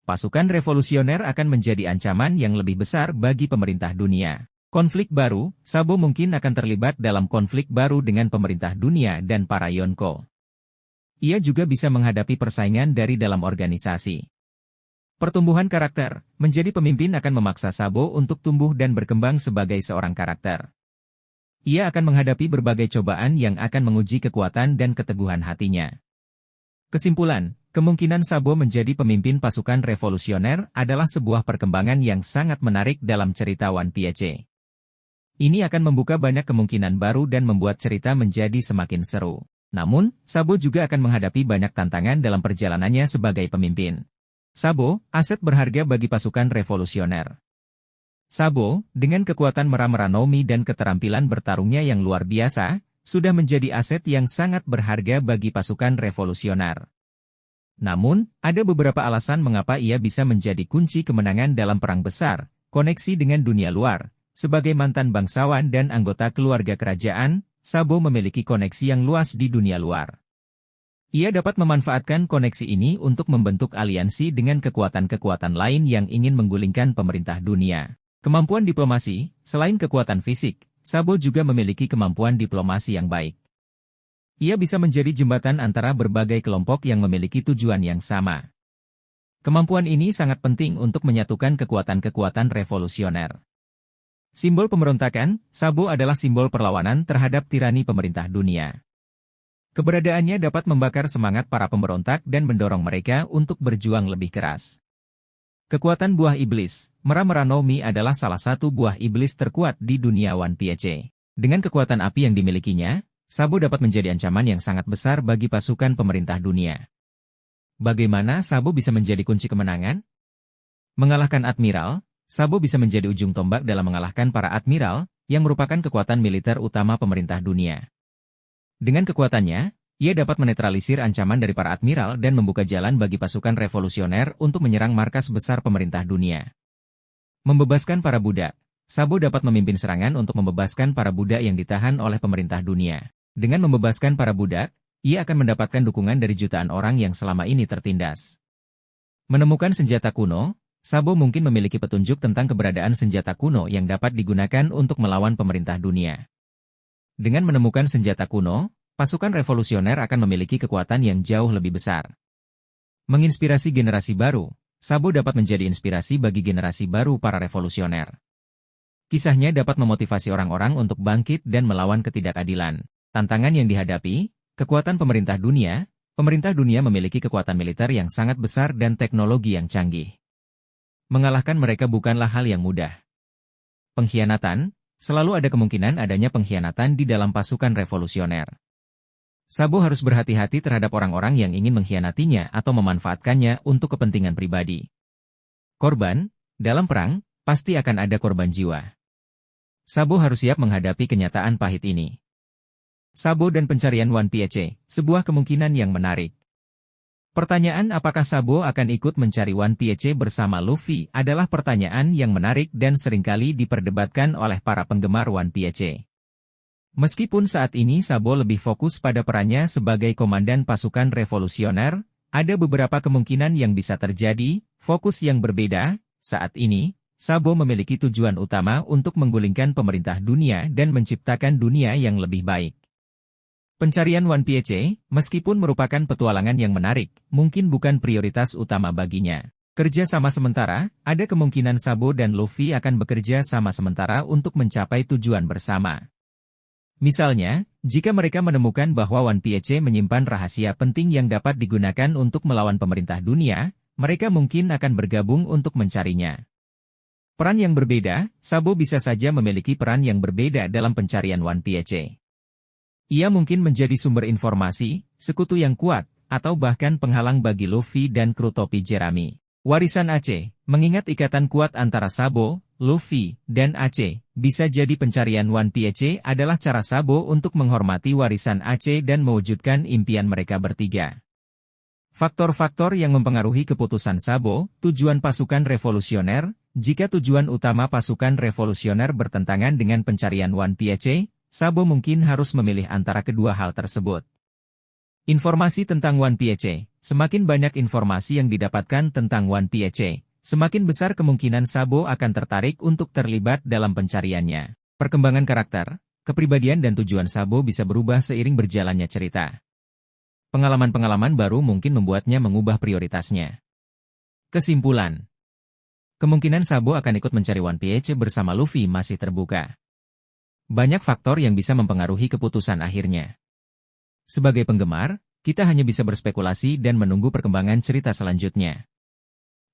Pasukan revolusioner akan menjadi ancaman yang lebih besar bagi pemerintah dunia. Konflik baru, Sabo mungkin akan terlibat dalam konflik baru dengan pemerintah dunia dan para Yonko. Ia juga bisa menghadapi persaingan dari dalam organisasi. Pertumbuhan karakter, menjadi pemimpin akan memaksa Sabo untuk tumbuh dan berkembang sebagai seorang karakter. Ia akan menghadapi berbagai cobaan yang akan menguji kekuatan dan keteguhan hatinya. Kesimpulan, kemungkinan Sabo menjadi pemimpin pasukan revolusioner adalah sebuah perkembangan yang sangat menarik dalam cerita One Piece. Ini akan membuka banyak kemungkinan baru dan membuat cerita menjadi semakin seru. Namun, Sabo juga akan menghadapi banyak tantangan dalam perjalanannya sebagai pemimpin. Sabo, aset berharga bagi pasukan revolusioner. Sabo, dengan kekuatan Mera-Mera no Mi dan keterampilan bertarungnya yang luar biasa, sudah menjadi aset yang sangat berharga bagi pasukan revolusioner. Namun, ada beberapa alasan mengapa ia bisa menjadi kunci kemenangan dalam perang besar, koneksi dengan dunia luar. Sebagai mantan bangsawan dan anggota keluarga kerajaan, Sabo memiliki koneksi yang luas di dunia luar. Ia dapat memanfaatkan koneksi ini untuk membentuk aliansi dengan kekuatan-kekuatan lain yang ingin menggulingkan pemerintah dunia. Kemampuan diplomasi, selain kekuatan fisik, Sabo juga memiliki kemampuan diplomasi yang baik. Ia bisa menjadi jembatan antara berbagai kelompok yang memiliki tujuan yang sama. Kemampuan ini sangat penting untuk menyatukan kekuatan-kekuatan revolusioner. Simbol pemberontakan, Sabo adalah simbol perlawanan terhadap tirani pemerintah dunia. Keberadaannya dapat membakar semangat para pemberontak dan mendorong mereka untuk berjuang lebih keras. Kekuatan buah iblis, Mera-Mera no Mi adalah salah satu buah iblis terkuat di dunia One Piece. Dengan kekuatan api yang dimilikinya, Sabo dapat menjadi ancaman yang sangat besar bagi pasukan pemerintah dunia. Bagaimana Sabo bisa menjadi kunci kemenangan? Mengalahkan Admiral, Sabo bisa menjadi ujung tombak dalam mengalahkan para Admiral, yang merupakan kekuatan militer utama pemerintah dunia. Dengan kekuatannya, ia dapat menetralisir ancaman dari para admiral dan membuka jalan bagi pasukan revolusioner untuk menyerang markas besar pemerintah dunia. Membebaskan para budak, Sabo dapat memimpin serangan untuk membebaskan para budak yang ditahan oleh pemerintah dunia. Dengan membebaskan para budak, ia akan mendapatkan dukungan dari jutaan orang yang selama ini tertindas. Menemukan senjata kuno, Sabo mungkin memiliki petunjuk tentang keberadaan senjata kuno yang dapat digunakan untuk melawan pemerintah dunia. Dengan menemukan senjata kuno, pasukan revolusioner akan memiliki kekuatan yang jauh lebih besar. Menginspirasi generasi baru, Sabo dapat menjadi inspirasi bagi generasi baru para revolusioner. Kisahnya dapat memotivasi orang-orang untuk bangkit dan melawan ketidakadilan. Tantangan yang dihadapi, kekuatan pemerintah dunia memiliki kekuatan militer yang sangat besar dan teknologi yang canggih. Mengalahkan mereka bukanlah hal yang mudah. Pengkhianatan, selalu ada kemungkinan adanya pengkhianatan di dalam pasukan revolusioner. Sabo harus berhati-hati terhadap orang-orang yang ingin mengkhianatinya atau memanfaatkannya untuk kepentingan pribadi. Korban, dalam perang, pasti akan ada korban jiwa. Sabo harus siap menghadapi kenyataan pahit ini. Sabo dan pencarian One Piece, sebuah kemungkinan yang menarik. Pertanyaan apakah Sabo akan ikut mencari One Piece bersama Luffy adalah pertanyaan yang menarik dan seringkali diperdebatkan oleh para penggemar One Piece. Meskipun saat ini Sabo lebih fokus pada perannya sebagai komandan pasukan revolusioner, ada beberapa kemungkinan yang bisa terjadi, fokus yang berbeda. Saat ini, Sabo memiliki tujuan utama untuk menggulingkan pemerintah dunia dan menciptakan dunia yang lebih baik. Pencarian One Piece, meskipun merupakan petualangan yang menarik, mungkin bukan prioritas utama baginya. Kerja sama sementara, ada kemungkinan Sabo dan Luffy akan bekerja sama sementara untuk mencapai tujuan bersama. Misalnya, jika mereka menemukan bahwa One Piece menyimpan rahasia penting yang dapat digunakan untuk melawan pemerintah dunia, mereka mungkin akan bergabung untuk mencarinya. Peran yang berbeda, Sabo bisa saja memiliki peran yang berbeda dalam pencarian One Piece. Ia mungkin menjadi sumber informasi, sekutu yang kuat, atau bahkan penghalang bagi Luffy dan kru topi Jerami. Warisan Aceh, mengingat ikatan kuat antara Sabo, Luffy, dan Aceh, bisa jadi pencarian One Piece adalah cara Sabo untuk menghormati warisan Aceh dan mewujudkan impian mereka bertiga. Faktor-faktor yang mempengaruhi keputusan Sabo, tujuan pasukan revolusioner. Jika tujuan utama pasukan revolusioner bertentangan dengan pencarian One Piece, Sabo mungkin harus memilih antara kedua hal tersebut. Informasi tentang One Piece. Semakin banyak informasi yang didapatkan tentang One Piece, semakin besar kemungkinan Sabo akan tertarik untuk terlibat dalam pencariannya. Perkembangan karakter, kepribadian dan tujuan Sabo bisa berubah seiring berjalannya cerita. Pengalaman-pengalaman baru mungkin membuatnya mengubah prioritasnya. Kesimpulan. Kemungkinan Sabo akan ikut mencari One Piece bersama Luffy masih terbuka. Banyak faktor yang bisa mempengaruhi keputusan akhirnya. Sebagai penggemar, kita hanya bisa berspekulasi dan menunggu perkembangan cerita selanjutnya.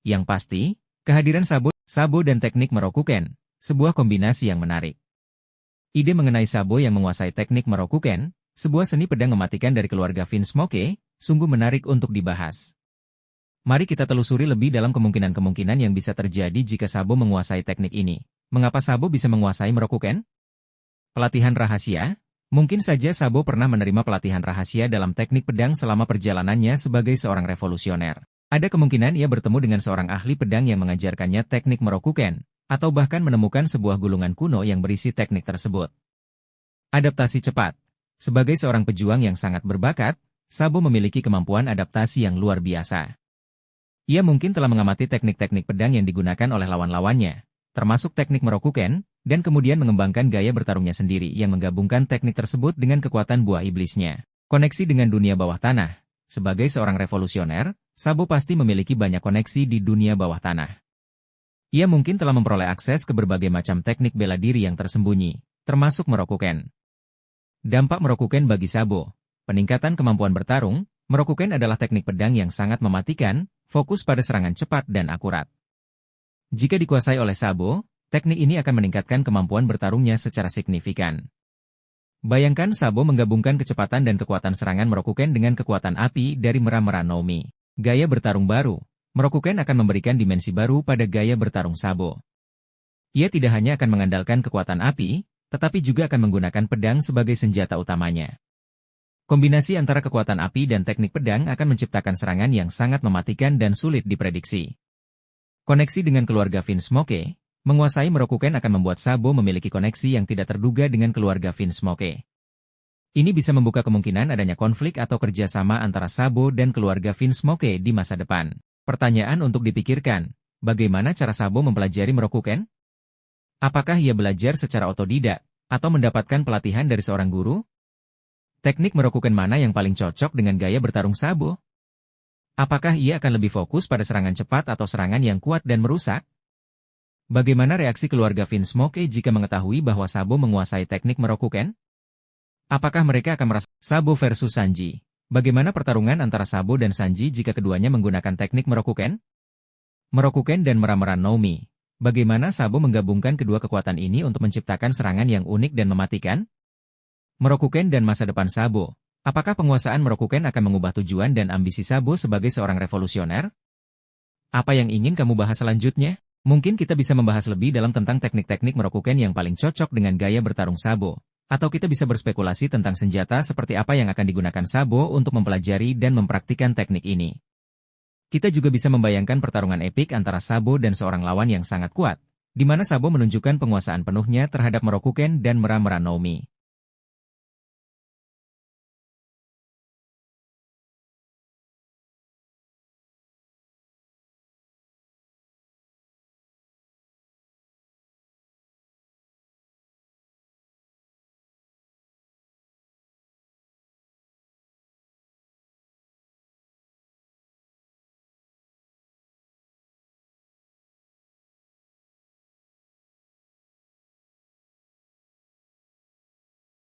Yang pasti, kehadiran Sabo dan teknik Merokuken, sebuah kombinasi yang menarik. Ide mengenai Sabo yang menguasai teknik Merokuken, sebuah seni pedang mematikan dari keluarga Vinsmoke, sungguh menarik untuk dibahas. Mari kita telusuri lebih dalam kemungkinan-kemungkinan yang bisa terjadi jika Sabo menguasai teknik ini. Mengapa Sabo bisa menguasai Merokuken? Pelatihan rahasia? Mungkin saja Sabo pernah menerima pelatihan rahasia dalam teknik pedang selama perjalanannya sebagai seorang revolusioner. Ada kemungkinan ia bertemu dengan seorang ahli pedang yang mengajarkannya teknik Merokuken, atau bahkan menemukan sebuah gulungan kuno yang berisi teknik tersebut. Adaptasi cepat. Sebagai seorang pejuang yang sangat berbakat, Sabo memiliki kemampuan adaptasi yang luar biasa. Ia mungkin telah mengamati teknik-teknik pedang yang digunakan oleh lawan-lawannya, termasuk teknik Merokuken, dan kemudian mengembangkan gaya bertarungnya sendiri yang menggabungkan teknik tersebut dengan kekuatan buah iblisnya. Koneksi dengan dunia bawah tanah. Sebagai seorang revolusioner, Sabo pasti memiliki banyak koneksi di dunia bawah tanah. Ia mungkin telah memperoleh akses ke berbagai macam teknik bela diri yang tersembunyi, termasuk Merokuken. Dampak Merokuken bagi Sabo. Peningkatan kemampuan bertarung. Merokuken adalah teknik pedang yang sangat mematikan, fokus pada serangan cepat dan akurat. Jika dikuasai oleh Sabo, teknik ini akan meningkatkan kemampuan bertarungnya secara signifikan. Bayangkan Sabo menggabungkan kecepatan dan kekuatan serangan Merokuken dengan kekuatan api dari Mera-Mera no Mi. Gaya bertarung baru. Merokuken akan memberikan dimensi baru pada gaya bertarung Sabo. Ia tidak hanya akan mengandalkan kekuatan api, tetapi juga akan menggunakan pedang sebagai senjata utamanya. Kombinasi antara kekuatan api dan teknik pedang akan menciptakan serangan yang sangat mematikan dan sulit diprediksi. Koneksi dengan keluarga Vinsmoke. Menguasai Merokuken akan membuat Sabo memiliki koneksi yang tidak terduga dengan keluarga Vinsmoke. Ini bisa membuka kemungkinan adanya konflik atau kerjasama antara Sabo dan keluarga Vinsmoke di masa depan. Pertanyaan untuk dipikirkan, bagaimana cara Sabo mempelajari Merokuken? Apakah ia belajar secara otodidak, atau mendapatkan pelatihan dari seorang guru? Teknik Merokuken mana yang paling cocok dengan gaya bertarung Sabo? Apakah ia akan lebih fokus pada serangan cepat atau serangan yang kuat dan merusak? Bagaimana reaksi keluarga Vinsmoke jika mengetahui bahwa Sabo menguasai teknik Merokuken? Apakah mereka akan merasa Sabo versus Sanji? Bagaimana pertarungan antara Sabo dan Sanji jika keduanya menggunakan teknik Merokuken? Merokuken dan Mera-Mera no Mi. Bagaimana Sabo menggabungkan kedua kekuatan ini untuk menciptakan serangan yang unik dan mematikan? Merokuken dan masa depan Sabo. Apakah penguasaan Merokuken akan mengubah tujuan dan ambisi Sabo sebagai seorang revolusioner? Apa yang ingin kamu bahas selanjutnya? Mungkin kita bisa membahas lebih dalam tentang teknik-teknik Merokuken yang paling cocok dengan gaya bertarung Sabo. Atau kita bisa berspekulasi tentang senjata seperti apa yang akan digunakan Sabo untuk mempelajari dan mempraktikkan teknik ini. Kita juga bisa membayangkan pertarungan epik antara Sabo dan seorang lawan yang sangat kuat, di mana Sabo menunjukkan penguasaan penuhnya terhadap Merokuken dan Mera-Mera no Mi.